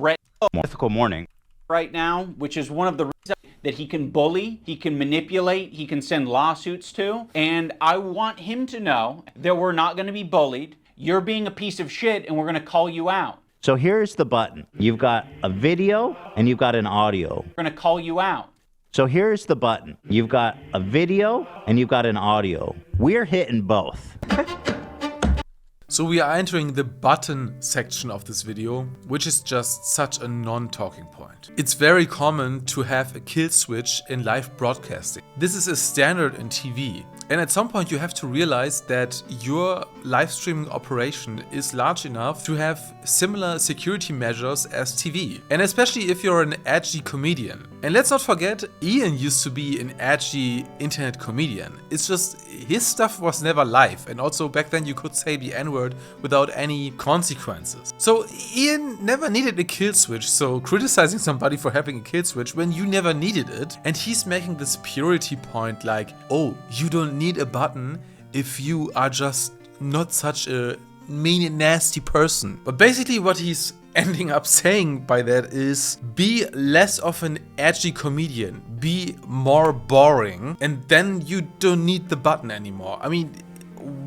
Mythical Morning right now, which is one of the reasons that he can bully, he can manipulate, he can send lawsuits to. And I want him to know that we're not going to be bullied. You're being a piece of shit and we're going to call you out. So here's the button. You've got a video and you've got an audio. We're going to call you out. So here's the button. You've got a video and you've got an audio. We're hitting both. So we are entering the button section of this video, which is just such a non-talking point. It's very common to have a kill switch in live broadcasting. This is a standard in TV. And at some point you have to realize that your live streaming operation is large enough to have similar security measures as TV. And especially if you're an edgy comedian. And let's not forget, Ian used to be an edgy internet comedian. It's just his stuff was never live. And also back then you could say the N-word without any consequences. So Ian never needed a kill switch. So criticizing somebody for having a kill switch when you never needed it. And he's making this purity point like, oh, you don't need a button if you are just not such a mean and nasty person. But basically what he's ending up saying by that is be less of an edgy comedian, be more boring, and then you don't need the button anymore. I mean,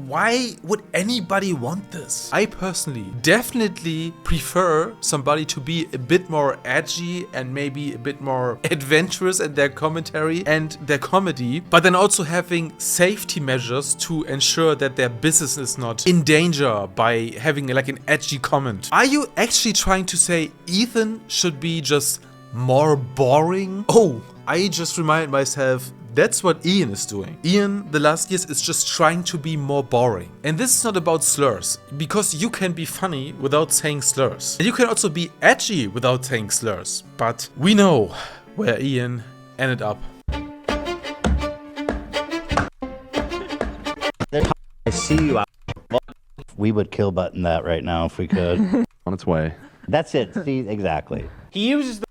why would anybody want this? I personally definitely prefer somebody to be a bit more edgy and maybe a bit more adventurous in their commentary and their comedy, but then also having safety measures to ensure that their business is not in danger by having like an edgy comment. Are you actually trying to say Ethan should be just more boring? Oh, I just reminded myself that's what Ian is doing. Ian, the last years, is just trying to be more boring. And this is not about slurs, because you can be funny without saying slurs. And you can also be edgy without saying slurs. But we know where Ian ended up. I see you out. We would kill button that right now if we could. On its way. That's it. See, exactly. He uses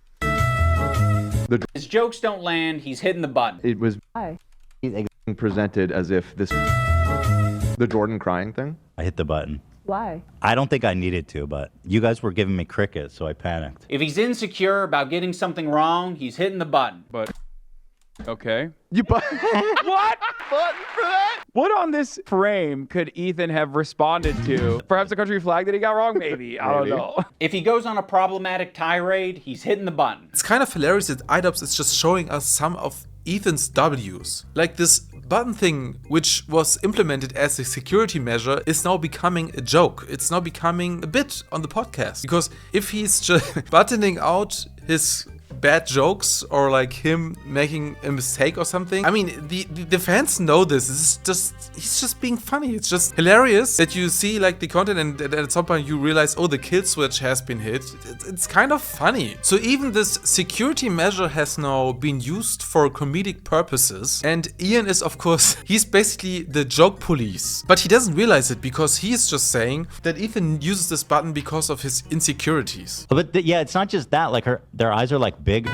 his jokes don't land, he's hitting the button. It was presented as if this the Jordan crying thing. I hit the button. Why? I don't think I needed to, but you guys were giving me crickets, so I panicked. If he's insecure about getting something wrong, he's hitting the button. But okay. You what? Button for that? What on this frame could Ethan have responded to? Perhaps the country flag that he got wrong? Maybe. I don't know. If he goes on a problematic tirade, he's hitting the button. It's kind of hilarious that iDubbbz is just showing us some of Ethan's W's. Like this button thing, which was implemented as a security measure, is now becoming a joke. It's now becoming a bit on the podcast. Because if he's just buttoning out his bad jokes or like him making a mistake or something, I mean, the fans know this. He's just being funny. It's just hilarious that you see like the content and at some point you realize, oh, the kill switch has been hit. It's kind of funny. So even this security measure has now been used for comedic purposes. And Ian is, of course, he's basically the joke police. But he doesn't realize it because he's just saying that Ethan uses this button because of his insecurities. But yeah, it's not just that. Like their eyes are like big.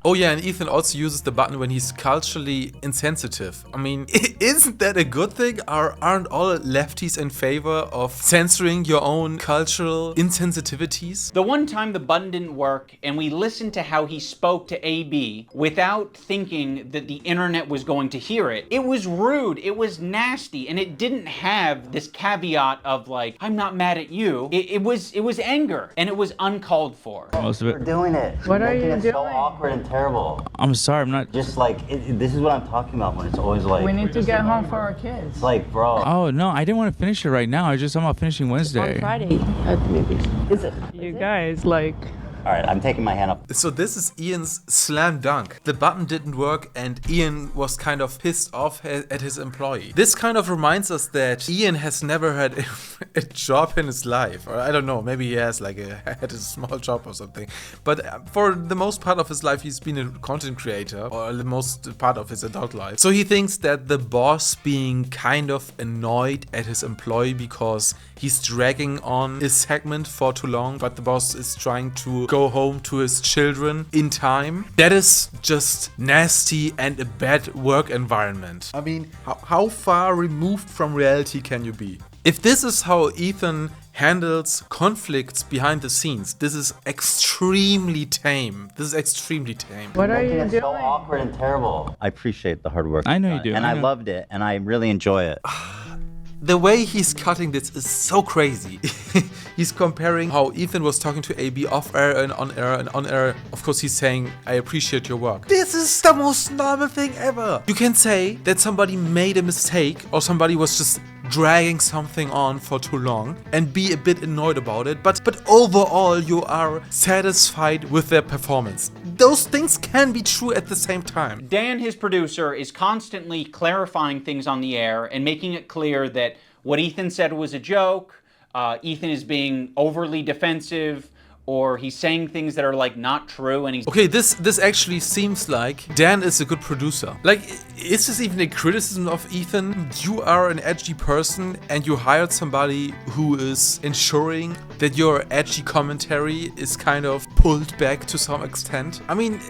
Oh yeah, and Ethan also uses the button when he's culturally insensitive. I mean, isn't that a good thing? Aren't all lefties in favor of censoring your own cultural insensitivities? The one time the button didn't work and we listened to how he spoke to AB without thinking that the internet was going to hear it, it was rude, it was nasty, and it didn't have this caveat of like, I'm not mad at you. It was anger, and it was uncalled for. Most of it. We're doing it. What are you doing? So awkward and terrible. I'm sorry, I'm not... Just like, this is what I'm talking about when it's always like... We need to get home for our kids. It's like, bro. Oh, no, I didn't want to finish it right now. I was just talking about finishing Wednesday. On Friday at the movies. Is it? You guys, like, All right, I'm taking my hand up. So this is Ian's slam dunk. The button didn't work and Ian was kind of pissed off at his employee. This kind of reminds us that Ian has never had a job in his life. Or I don't know, maybe he has had a small job or something. But for the most part of his life, he's been a content creator, or the most part of his adult life. So he thinks that the boss being kind of annoyed at his employee because he's dragging on his segment for too long, but the boss is trying to go home to his children in time. That is just nasty and a bad work environment. I mean, how far removed from reality can you be? If this is how Ethan handles conflicts behind the scenes, this is extremely tame. What are you It's doing? so awkward and terrible. I appreciate the hard work. I know you do. And I loved it, and I really enjoy it. The way he's cutting this is so crazy. He's comparing how Ethan was talking to AB off air and on air, and on air, of course, he's saying, I appreciate your work. This is the most normal thing ever. You can say that somebody made a mistake or somebody was just dragging something on for too long and be a bit annoyed about it, but overall you are satisfied with their performance. Those things can be true at the same time. Dan, his producer, is constantly clarifying things on the air and making it clear that what Ethan said was a joke, Ethan is being overly defensive, or he's saying things that are not true, and he's... Okay, this actually seems like Dan is a good producer. Is this even a criticism of Ethan? You are an edgy person and you hired somebody who is ensuring that your edgy commentary is kind of pulled back to some extent. I mean,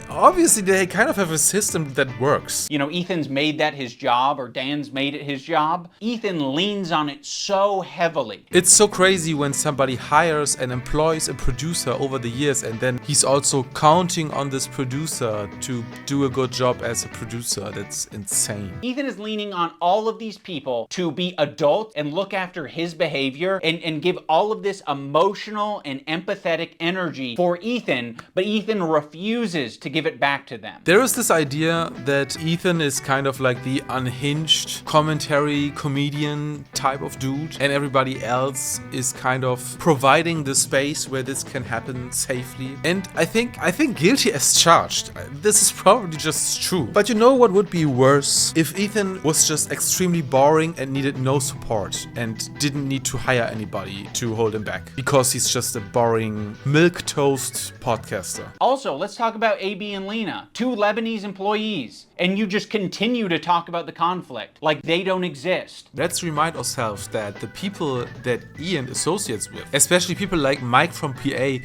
obviously they kind of have a system that works. You know, Ethan's made that his job, or Dan's made it his job. Ethan leans on it so heavily. It's so crazy when somebody hires and employs a producer over the years and then he's also counting on this producer to do a good job as a producer. That's insane. Ethan is leaning on all of these people to be adult and look after his behavior and give all of this emotional and empathetic energy for Ethan, but Ethan refuses to give it back to them. There is this idea that Ethan is kind of like the unhinged commentary comedian type of dude, and everybody else is kind of providing the space where this can happen safely. And I think guilty as charged. This is probably just true. But you know what would be worse? If Ethan was just extremely boring and needed no support and didn't need to hire anybody to hold him back because he's just a boring milquetoast podcaster. Also, let's talk about AB and Lena, two Lebanese employees, and you just continue to talk about the conflict like they don't exist. Let's remind ourselves that the people that Ian associates with, especially people like Mike from PA,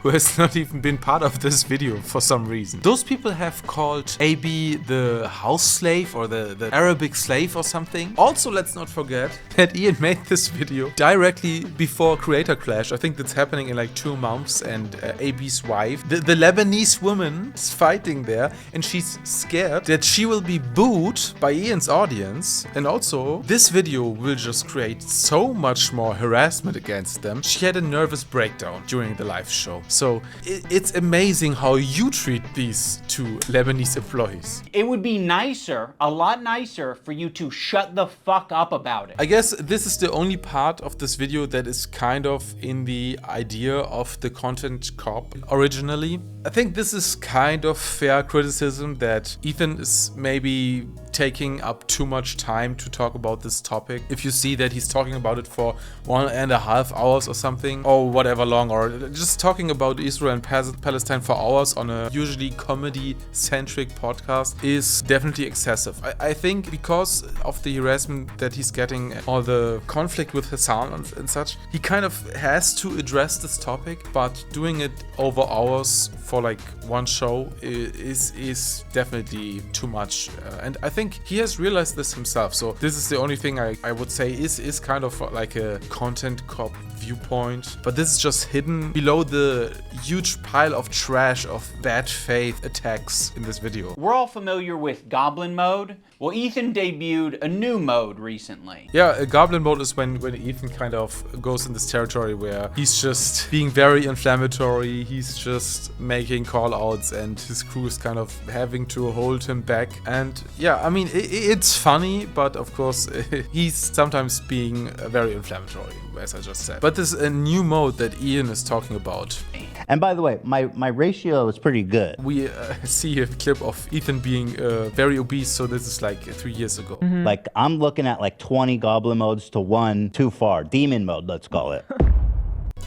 who has not even been part of this video for some reason. Those people have called AB the house slave or the Arabic slave or something. Also, let's not forget that Ian made this video directly before Creator Clash. I think that's happening in like 2 months, and AB's wife, the Lebanese woman, is fighting there and she's scared that she will be booed by Ian's audience. And also, this video will just create so much more harassment against them. She had a nervous breakdown during the live show. So it's amazing how you treat these two Lebanese employees. It would be nicer, a lot nicer, for you to shut the fuck up about it. I guess this is the only part of this video that is kind of in the idea of the content cop originally. I think this is kind of fair criticism that Ethan is maybe taking up too much time to talk about this topic. If you see that he's talking about it for 1.5 hours or something, or whatever long, or just talking about Israel and Palestine for hours on a usually comedy-centric podcast is definitely excessive. I think because of the harassment that he's getting, or the conflict with Hasan and such, he kind of has to address this topic, but doing it over hours for like one show is definitely too much. And I think he has realized this himself. So this is the only thing I would say is kind of like a content cop viewpoint. But this is just hidden below the huge pile of trash of bad faith attacks in this video. We're all familiar with Goblin Mode, Well, Ethan debuted a new mode recently. Yeah, a Goblin Mode is when Ethan kind of goes in this territory where he's just being very inflammatory, he's just making call-outs, and his crew is kind of having to hold him back. And yeah, I mean, it's funny, but of course, he's sometimes being very inflammatory, as I just said. But there's a new mode that Ian is talking about. And by the way, my ratio is pretty good. We see a clip of Ethan being very obese, so this is like 3 years ago. Like, I'm looking at like 20 Goblin modes to 1 too far. Demon mode, let's call it.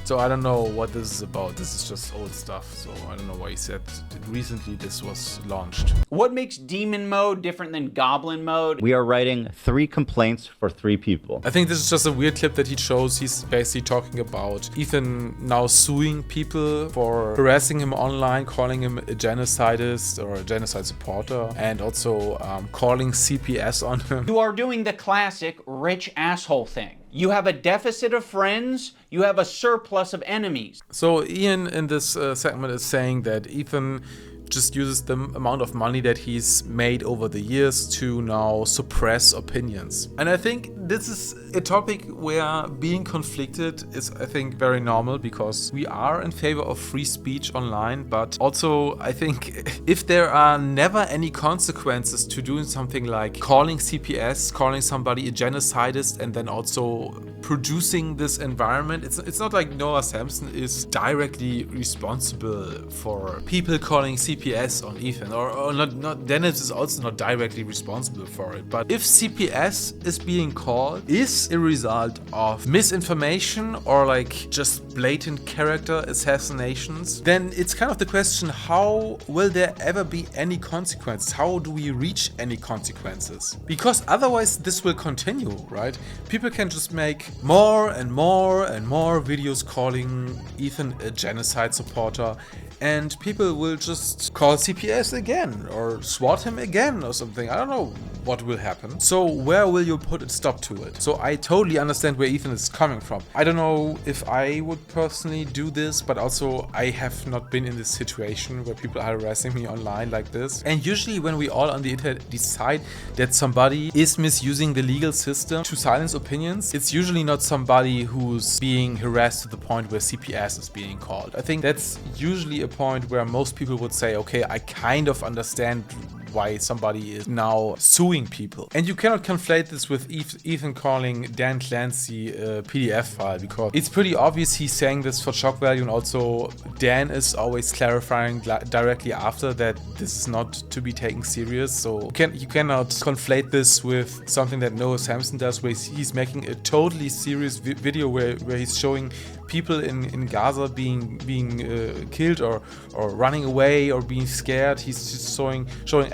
So I don't know what this is about. This is just old stuff. So I don't know why he said recently this was launched. What makes Demon Mode different than Goblin Mode? We are writing 3 complaints for 3 people. I think this is just a weird clip that he shows. He's basically talking about Ethan now suing people for harassing him online, calling him a genocidist or a genocide supporter, and also calling CPS on him. You are doing the classic rich asshole thing. You have a deficit of friends, you have a surplus of enemies. So Ian in this segment is saying that Ethan just uses the amount of money that he's made over the years to now suppress opinions. And I think this is a topic where being conflicted is, I think, very normal, because we are in favor of free speech online, but also I think if there are never any consequences to doing something like calling CPS, calling somebody a genocidist, and then also producing this environment, it's not like Noah Samson is directly responsible for people calling CPS on Ethan, or not Denims is also not directly responsible for it. But if CPS is being called is a result of misinformation or like just blatant character assassinations, then it's kind of the question, how will there ever be any consequences? How do we reach any consequences? Because otherwise this will continue, right? People can just make more and more and more videos calling Ethan a genocide supporter, and people will just call CPS again or SWAT him again or something. I don't know what will happen. So where will you put a stop to it? So I totally understand where Ethan is coming from. I don't know if I would personally do this, but also I have not been in this situation where people are harassing me online like this. And usually when we all on the internet decide that somebody is misusing the legal system to silence opinions, it's usually not somebody who's being harassed to the point where CPS is being called. I think that's usually a point where most people would say, okay, I kind of understand why somebody is now suing people. And you cannot conflate this with Ethan calling Dan Clancy a PDF file, because it's pretty obvious he's saying this for shock value, and also Dan is always clarifying directly after that this is not to be taken serious. So you cannot conflate this with something that Noah Samson does, where he's making a totally serious video where he's showing people in Gaza being killed or running away or being scared. He's just showing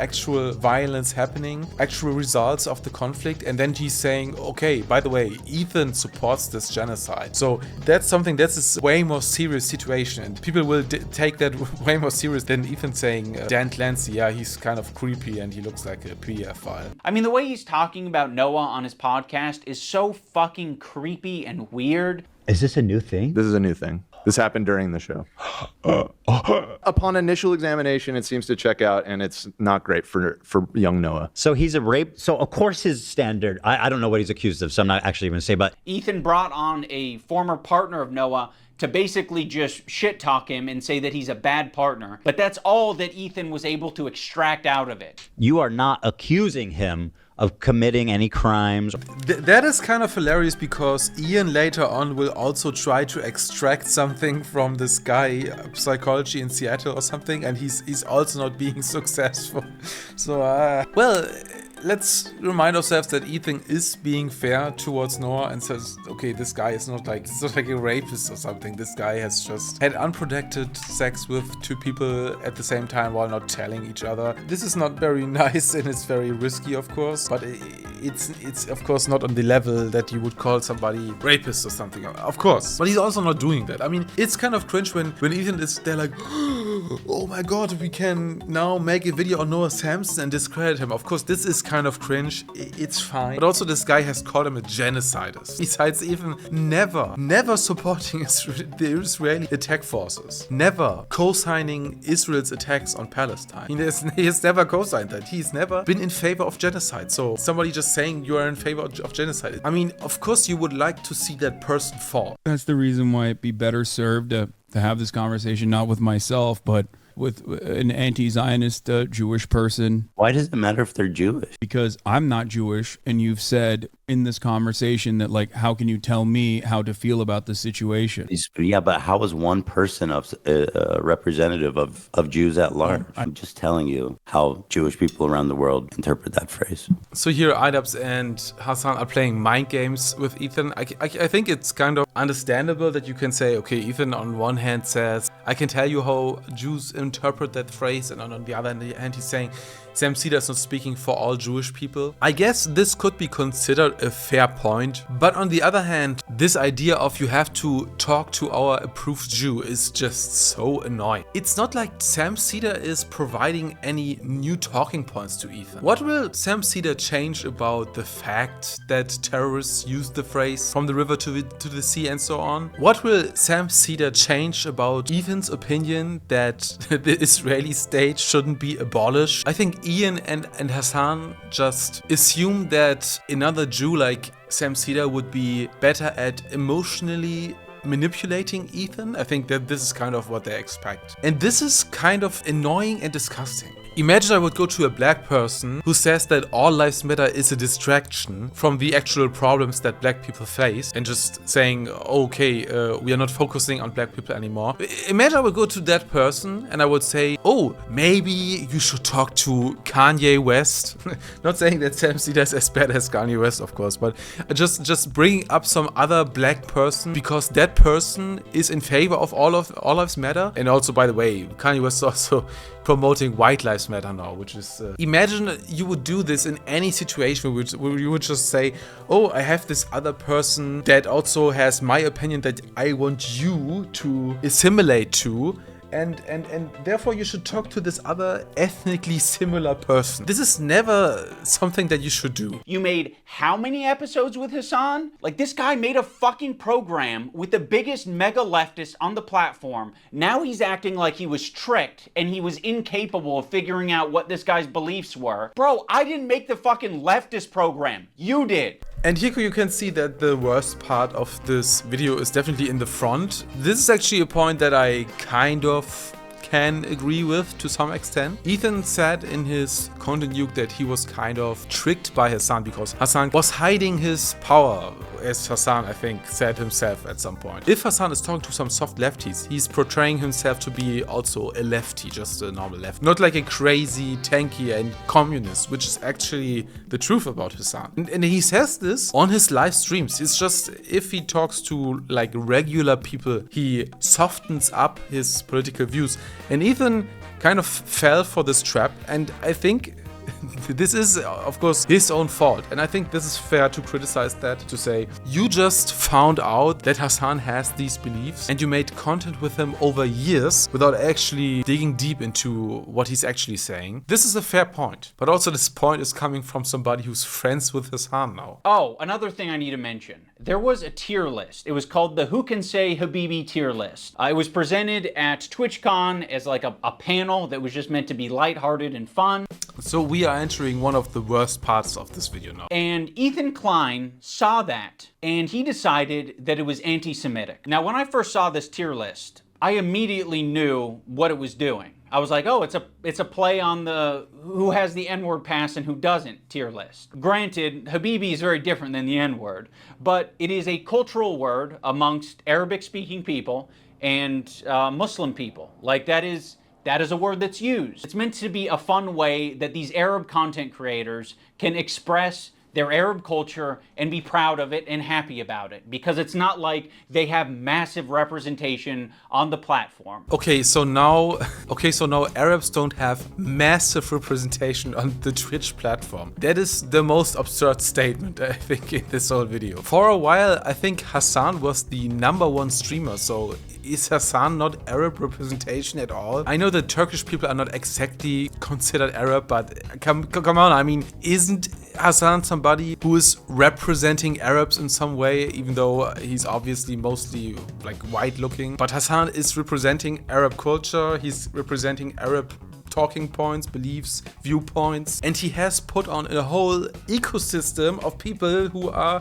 actual violence happening, actual results of the conflict, and then he's saying, okay, by the way, Ethan supports this genocide. So that's something that's a way more serious situation, and people will take that way more serious than Ethan saying Dan Clancy, yeah, he's kind of creepy and he looks like a PDF file. I mean, the way he's talking about Noah on his podcast is so fucking creepy and weird. Is this a new thing? This is a new thing. This happened during the show. Upon initial examination, it seems to check out, and it's not great for young Noah. So he's a rape. So of course his standard, I don't know what he's accused of, so I'm not actually going to say, but Ethan brought on a former partner of Noah to basically just shit talk him and say that he's a bad partner. But that's all that Ethan was able to extract out of it. You are not accusing him of committing any crimes. That is kind of hilarious, because Ian later on will also try to extract something from this guy, psychology in Seattle or something, and he's also not being successful. So, well, let's remind ourselves that Ethan is being fair towards Noah and says, okay, this guy is not like a rapist or something. This guy has just had unprotected sex with 2 people at the same time while not telling each other. This is not very nice, and it's very risky, of course, but it's of course not on the level that you would call somebody rapist or something, of course. But he's also not doing that. I mean, it's kind of cringe when Ethan is there like, oh my god, we can now make a video on Noah Samson and discredit him. Of course, this is kind of cringe. It's fine. But also this guy has called him a genocidist. Besides even never supporting the Israeli attack forces. Never co-signing Israel's attacks on Palestine. He has never co-signed that. He's never been in favor of genocide. So somebody just saying you are in favor of genocide. I mean, of course you would like to see that person fall. That's the reason why it'd be better served to have this conversation not with myself, but with an anti-Zionist Jewish person. Why does it matter if they're Jewish? Because I'm not Jewish, and you've said in this conversation that, like, how can you tell me how to feel about the situation? Yeah, but how is one person a representative of Jews at large? I'm just telling you how Jewish people around the world interpret that phrase. So here iDubbbz and Hasan are playing mind games with Ethan. I think it's kind of understandable that you can say, okay, Ethan on one hand says, I can tell you how Jews interpret that phrase, and on the other hand he's saying Sam Seder is not speaking for all Jewish people. I guess this could be considered a fair point, but on the other hand, this idea of you have to talk to our approved Jew is just so annoying. It's not like Sam Seder is providing any new talking points to Ethan. What will Sam Seder change about the fact that terrorists use the phrase from the river to the sea and so on? What will Sam Seder change about Ethan's opinion that the Israeli state shouldn't be abolished? I think Ian and Hasan just assume that another Jew like Sam Seder would be better at emotionally manipulating Ethan. I think that this is kind of what they expect. And this is kind of annoying and disgusting. Imagine I would go to a black person who says that all lives matter is a distraction from the actual problems that black people face and just saying, okay, we are not focusing on black people anymore. Imagine I would go to that person and I would say, oh, maybe you should talk to Kanye West. Not saying that Sam Seder is as bad as Kanye West, of course, but just bringing up some other black person because that person is in favor of all lives matter. And also, by the way, Kanye West is also promoting white lives matter now, which is imagine you would do this in any situation where you would just say, oh, I have this other person that also has my opinion that I want you to assimilate to, and therefore you should talk to this other ethnically similar person. This is never something that you should do. You made how many episodes with Hasan? Like, this guy made a fucking program with the biggest mega leftist on the platform. Now he's acting like he was tricked and he was incapable of figuring out what this guy's beliefs were. Bro, I didn't make the fucking leftist program. You did. And here you can see that the worst part of this video is definitely in the front. This is actually a point that I kind of can agree with to some extent. Ethan said in his content nuke that he was kind of tricked by Hasan because Hasan was hiding his power, as Hasan, I think, said himself at some point. If Hasan is talking to some soft lefties, he's portraying himself to be also a lefty, just a normal left. Not like a crazy, tanky and communist, which is actually the truth about Hasan. And he says this on his live streams. It's just, if he talks to like regular people, he softens up his political views. And Ethan kind of fell for this trap, and I think this is, of course, his own fault. And I think this is fair to criticize that, to say, you just found out that Hasan has these beliefs and you made content with him over years without actually digging deep into what he's actually saying. This is a fair point. But also this point is coming from somebody who's friends with Hasan now. Oh, another thing I need to mention. There was a tier list. It was called the Who Can Say Habibi tier list. It was presented at TwitchCon as like a panel that was just meant to be lighthearted and fun. So we are entering one of the worst parts of this video now. And Ethan Klein saw that, and he decided that it was anti-Semitic. Now, when I first saw this tier list, I immediately knew what it was doing. I was like, oh, it's a play on the who has the N-word pass and who doesn't tier list. Granted, Habibi is very different than the N-word, but it is a cultural word amongst Arabic-speaking people and Muslim people. Like, that is a word that's used. It's meant to be a fun way that these Arab content creators can express their Arab culture and be proud of it and happy about it, because it's not like they have massive representation on the platform. Okay, so now Arabs don't have massive representation on the Twitch platform. That is the most absurd statement, I think, in this whole video. For a while, I think Hasan was the #1 streamer, so is Hasan not Arab representation at all? I know that Turkish people are not exactly considered Arab, but come on, I mean, isn't Hasan somebody who is representing Arabs in some way, even though he's obviously mostly like white looking? But Hasan is representing Arab culture, he's representing Arab talking points, beliefs, viewpoints, and he has put on a whole ecosystem of people who are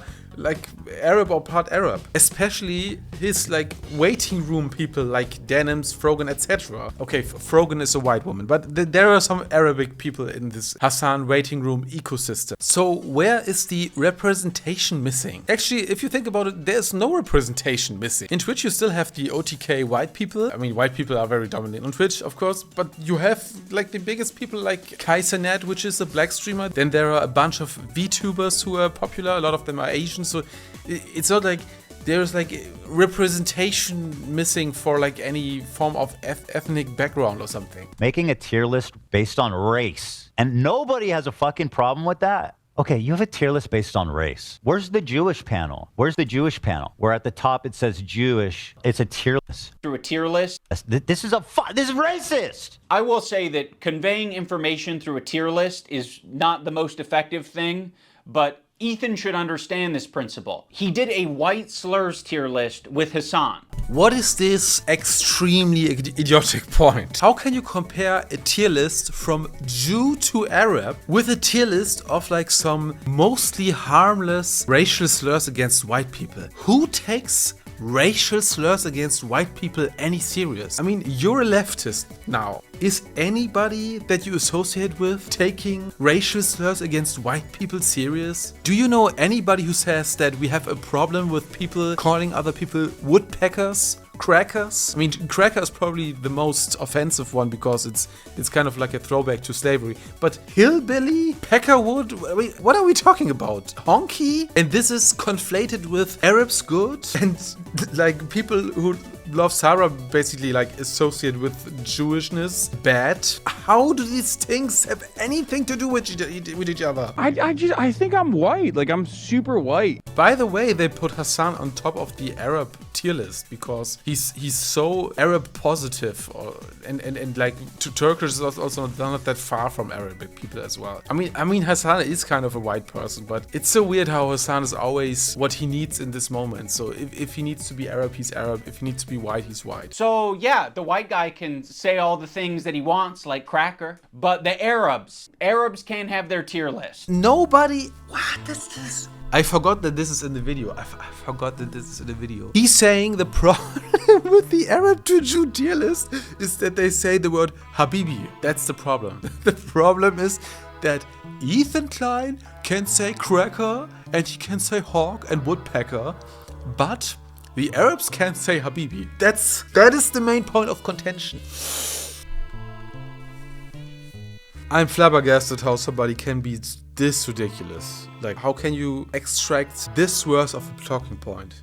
like Arab or part Arab, especially his like waiting room people like Denims, Frogan, etc. Okay, Frogan is a white woman, but there are some Arabic people in this Hasan waiting room ecosystem. So where is the representation missing? Actually, if you think about it, there's no representation missing. In Twitch, you still have the OTK white people. I mean, white people are very dominant on Twitch, of course, but you have like the biggest people like Kaisernet, which is a black streamer. Then there are a bunch of VTubers who are popular. A lot of them are Asian. So it's not like there's like representation missing for like any form of ethnic background or something. Making a tier list based on race, and nobody has a fucking problem with that. Okay, you have a tier list based on race. Where's the Jewish panel? Where's the Jewish panel? Where at the top it says Jewish, it's a tier list. Through a tier list? This is racist! I will say that conveying information through a tier list is not the most effective thing, but Ethan should understand this principle. He did a white slurs tier list with Hasan. What is this extremely idiotic point? How can you compare a tier list from Jew to Arab with a tier list of like some mostly harmless racial slurs against white people? Who takes racial slurs against white people any serious? I mean, you're a leftist now. Is anybody that you associate with taking racial slurs against white people serious? Do you know anybody who says that we have a problem with people calling other people woodpeckers? Crackers? I mean, cracker is probably the most offensive one because it's kind of like a throwback to slavery. But hillbilly? Peckerwood? I mean, what are we talking about? Honky? And this is conflated with Arabs good? And like people who love Sarah basically like associate with Jewishness bad? How do these things have anything to do with each other? I think I'm white. Like, I'm super white. By the way, they put Hasan on top of the Arab tier list because he's so Arab positive, and like Turkish is also not that far from Arabic people as well. I mean Hasan is kind of a white person, but it's so weird how Hasan is always what he needs in this moment. So if he needs to be Arab, he's Arab. If he needs to be white, he's white. So yeah, the white guy can say all the things that he wants, like cracker, but the Arabs can't have their tier list. Nobody. What is this? I forgot that this is in the video. I forgot that this is in the video. He's saying the problem with the Arab to Jew tier list is that they say the word Habibi. That's the problem. The problem is that Ethan Klein can say cracker and he can say hawk and woodpecker, but the Arabs can't say Habibi. That is the main point of contention. I'm flabbergasted how somebody can be this ridiculous. Like, how can you extract this worth of a talking point?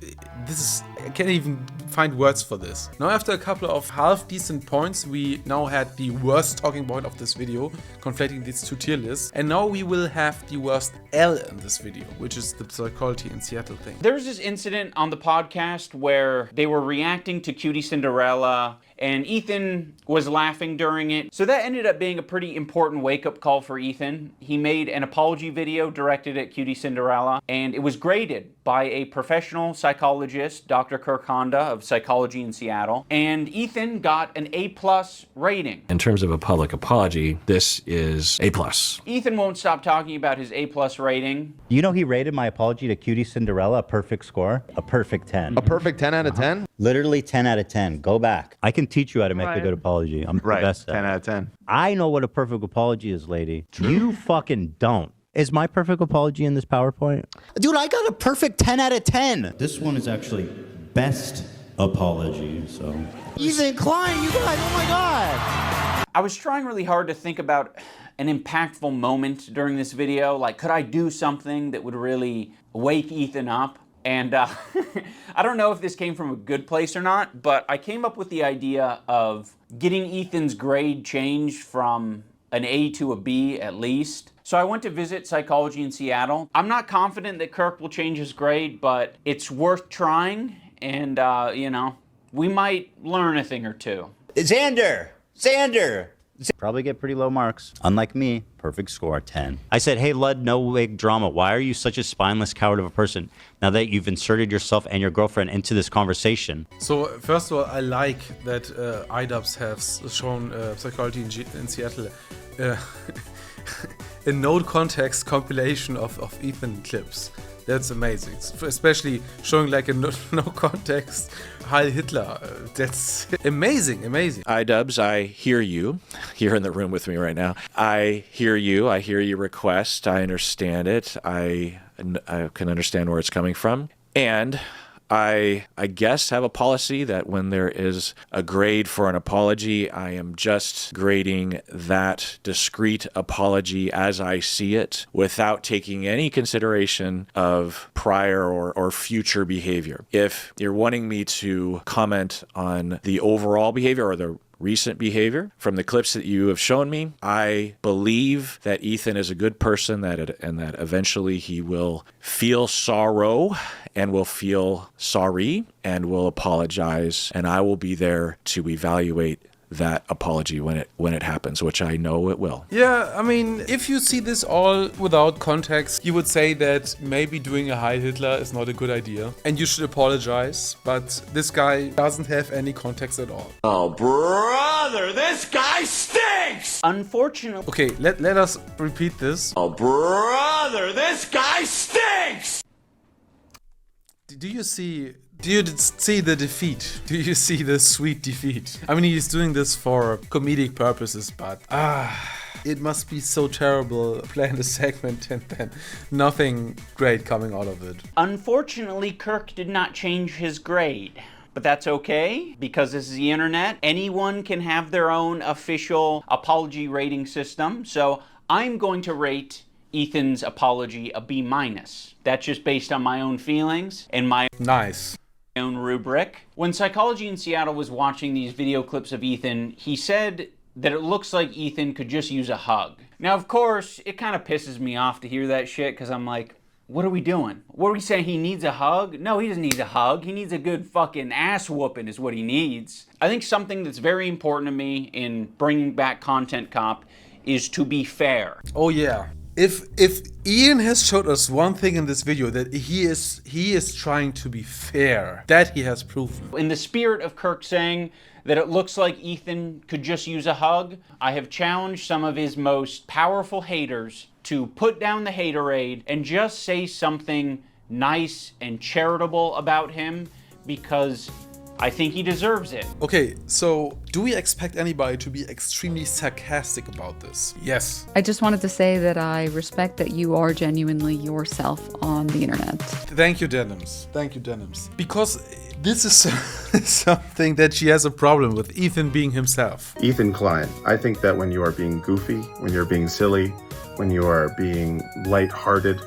I can't even find words for this. Now, after a couple of half-decent points, we now had the worst talking point of this video, conflating these two tier lists. And now we will have the worst L in this video, which is the psychology in Seattle thing. There's this incident on the podcast where they were reacting to Cutie Cinderella, and Ethan was laughing during it. So that ended up being a pretty important wake-up call for Ethan. He made an apology video directed at Cutie Cinderella, and it was graded by a professional psychologist, Dr. Kirk Honda of Psychology in Seattle, and Ethan got an A+ rating. In terms of a public apology, this is A+. Ethan won't stop talking about his A+ rating. You know, he rated my apology to Cutie Cinderella a perfect score, a perfect 10. A perfect 10 out of 10? Literally 10 out of 10. Go back. I can teach you how to make a good apology. I'm the best at 10 out of 10. I know what a perfect apology is, lady. True. You fucking don't. Is my perfect apology in this PowerPoint? Dude, I got a perfect 10 out of 10. This one is actually best apology, so. Ethan Klein, you guys, oh my God. I was trying really hard to think about an impactful moment during this video. Like, could I do something that would really wake Ethan up? And I don't know if this came from a good place or not, but I came up with the idea of getting Ethan's grade changed from an A to a B at least. So I went to visit psychology in Seattle. I'm not confident that Kirk will change his grade, but it's worth trying, and you know, we might learn a thing or two. Xander! Probably get pretty low marks. Unlike me, perfect score, 10. I said, hey, Lud, no wig drama. Why are you such a spineless coward of a person now that you've inserted yourself and your girlfriend into this conversation? So, first of all, I like that iDubbbz has shown Psychology in Seattle a no context compilation of Ethan clips. That's amazing. Especially showing like a no context Heil Hitler. That's amazing. iDubbbz, I hear you. You're in the room with me right now. I hear you. I hear your request. I understand it. I can understand where it's coming from. And I guess have a policy that when there is a grade for an apology, I am just grading that discrete apology as I see it without taking any consideration of prior or future behavior. If you're wanting me to comment on the overall behavior or the recent behavior from the clips that you have shown me, I believe that Ethan is a good person and that eventually he will feel sorrow and will feel sorry and will apologize, and I will be there to evaluate that apology when it happens, which I know it will. Yeah, I mean, if you see this all without context, you would say that maybe doing a Heil Hitler is not a good idea and you should apologize, but this guy doesn't have any context at all. Oh, brother, this guy stinks! Unfortunately. Okay, let us repeat this. Oh, brother, this guy stinks! Do you see the defeat? Do you see the sweet defeat? I mean, he's doing this for comedic purposes, but it must be so terrible playing the segment and then nothing great coming out of it. Unfortunately, Kirk did not change his grade. But that's okay, because this is the internet. Anyone can have their own official apology rating system. So I'm going to rate Ethan's apology a B-. That's just based on my own feelings and my own rubric. When Psychology in Seattle was watching these video clips of Ethan, he said that it looks like Ethan could just use a hug. Now, of course, it kind of pisses me off to hear that shit, because I'm like, what are we doing? What are we saying? He needs a hug? No, he doesn't need a hug. He needs a good fucking ass whooping is what he needs. I think something that's very important to me in bringing back Content Cop is to be fair. Oh yeah. If Ian has showed us one thing in this video, that he is trying to be fair, that he has proven. In the spirit of Kirk saying that it looks like Ethan could just use a hug, I have challenged some of his most powerful haters to put down the haterade and just say something nice and charitable about him, because I think he deserves it. Okay, so do we expect anybody to be extremely sarcastic about this? Yes. I just wanted to say that I respect that you are genuinely yourself on the internet. Thank you, Denims. Thank you, Denims. Because this is something that she has a problem with, Ethan being himself. Ethan Klein, I think that when you are being goofy, when you're being silly, when you are being lighthearted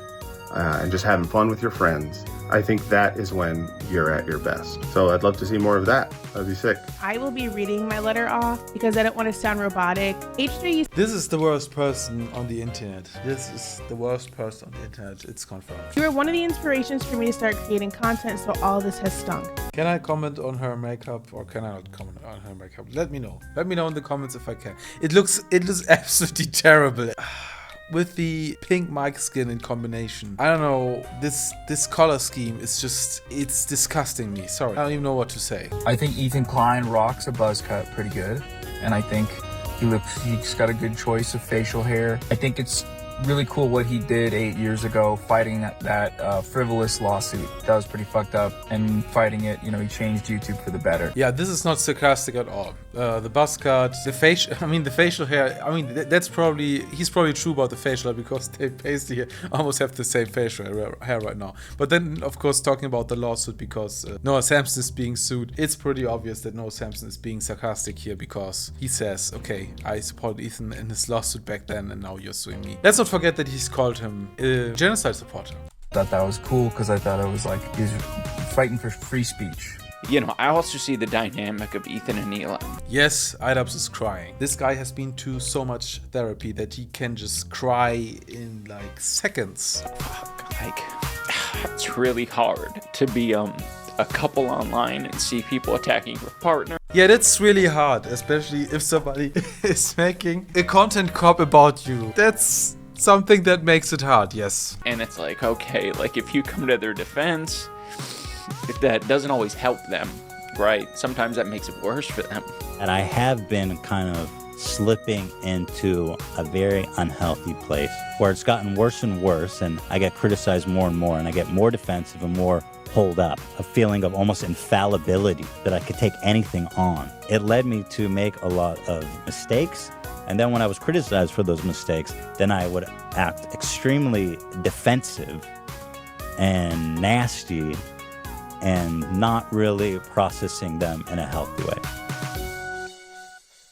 and just having fun with your friends, I think that is when you're at your best. So I'd love to see more of that. That'd be sick. I will be reading my letter off because I don't want to sound robotic. H3. This is the worst person on the internet. This is the worst person on the internet. It's confirmed. You were one of the inspirations for me to start creating content, so all this has stunk. Can I comment on her makeup or can I not comment on her makeup? Let me know. Let me know in the comments if I can. It looks absolutely terrible. With the pink mic skin in combination. I don't know, this color scheme is just, it's disgusting me. Sorry, I don't even know what to say. I think Ethan Klein rocks a buzz cut pretty good. And I think he's got a good choice of facial hair. I think it's really cool what he did 8 years ago, fighting that frivolous lawsuit. That was pretty fucked up, and fighting it, you know, he changed YouTube for the better. Yeah, this is not sarcastic at all. The buzz cut, the facial hair, that's probably, he's probably true about the facial hair because they basically almost have the same facial hair right now. But then, of course, talking about the lawsuit because Noah Sampson is being sued, it's pretty obvious that Noah Sampson is being sarcastic here because he says, okay, I supported Ethan in his lawsuit back then and now you're suing me. Let's not forget that he's called him a genocide supporter. Thought that was cool because I thought it was like he was fighting for free speech. You know, I also see the dynamic of Ethan and Elon. Yes, iDubbbz is crying. This guy has been to so much therapy that he can just cry in like seconds. Like, it's really hard to be a couple online and see people attacking your partner. Yeah, that's really hard, especially if somebody is making a content cop about you. That's something that makes it hard, yes. And it's like, okay, like if you come to their defense, if that doesn't always help them, right? Sometimes that makes it worse for them. And I have been kind of slipping into a very unhealthy place where it's gotten worse and worse, and I get criticized more and more, and I get more defensive and more hold up, a feeling of almost infallibility that I could take anything on. It led me to make a lot of mistakes, and then when I was criticized for those mistakes, then I would act extremely defensive and nasty and not really processing them in a healthy way.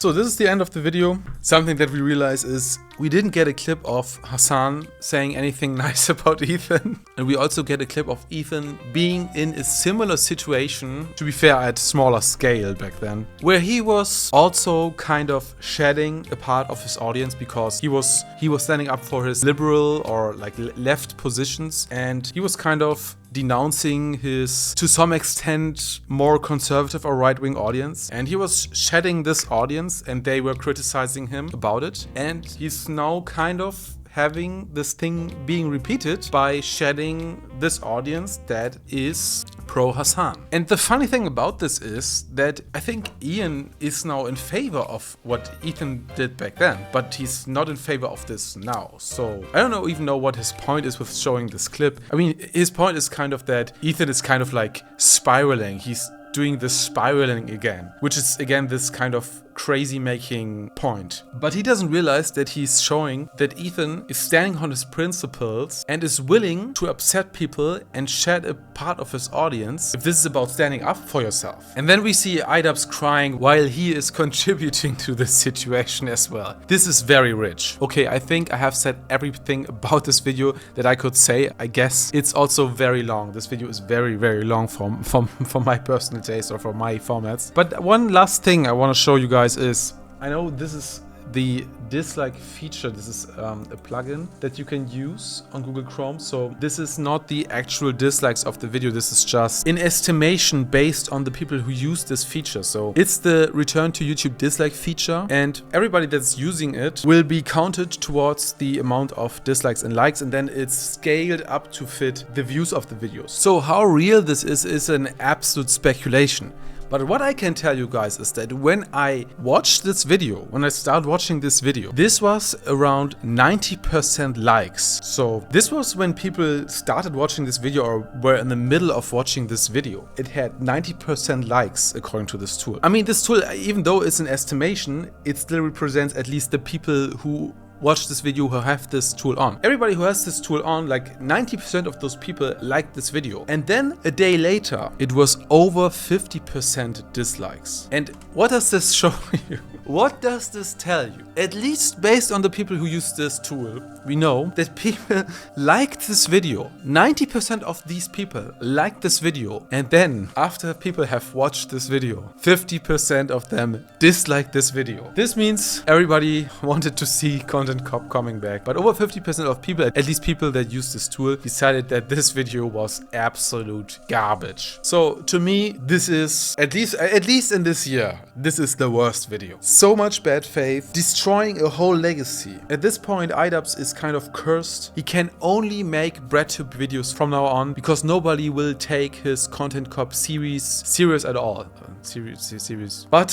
So this is the end of the video. Something that we realize is we didn't get a clip of Hasan saying anything nice about Ethan. And we also get a clip of Ethan being in a similar situation, to be fair, at smaller scale back then, where he was also kind of shedding a part of his audience because he was standing up for his liberal or like left positions, and he was kind of denouncing his, to some extent, more conservative or right-wing audience. And he was shedding this audience and they were criticizing him about it. And he's now kind of having this thing being repeated by shedding this audience that is pro-Hasan. And the funny thing about this is that I think Ian is now in favor of what Ethan did back then, but he's not in favor of this now. So I don't even know what his point is with showing this clip. I mean, his point is kind of that Ethan is kind of like spiraling. He's doing this spiraling again, which is again this kind of crazy making point. But he doesn't realize that he's showing that Ethan is standing on his principles and is willing to upset people and shed a part of his audience if this is about standing up for yourself. And then we see iDubbbz crying while he is contributing to this situation as well. This is very rich. Okay, I think I have said everything about this video that I could say. I guess it's also very long. This video is very, very long for my personal taste or for my formats. But one last thing I want to show you guys is, I know this is the dislike feature. This is a plugin that you can use on Google Chrome. So this is not the actual dislikes of the video. This is just an estimation based on the people who use this feature. So it's the return to YouTube dislike feature, and everybody that's using it will be counted towards the amount of dislikes and likes, and then it's scaled up to fit the views of the videos. So how real this is an absolute speculation. But what I can tell you guys is that when I watched this video, when I started watching this video, this was around 90% likes. So this was when people started watching this video or were in the middle of watching this video. It had 90% likes according to this tool. I mean, this tool, even though it's an estimation, it still represents at least the people who watch this video who have this tool on. Everybody who has this tool on, like 90% of those people liked this video. And then a day later, it was over 50% dislikes. And what does this show you? What does this tell you? At least based on the people who use this tool, we know that people liked this video. 90% of these people liked this video. And then after people have watched this video, 50% of them disliked this video. This means everybody wanted to see Content Cop coming back. But over 50% of people, at least people that use this tool, decided that this video was absolute garbage. So to me, this is, at least in this year, this is the worst video. So much bad faith, destroying a whole legacy. At this point, iDubbbz is kind of cursed. He can only make BreadTube videos from now on because nobody will take his Content Cop series serious at all. Series. But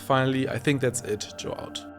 finally, I think that's it. Joe out.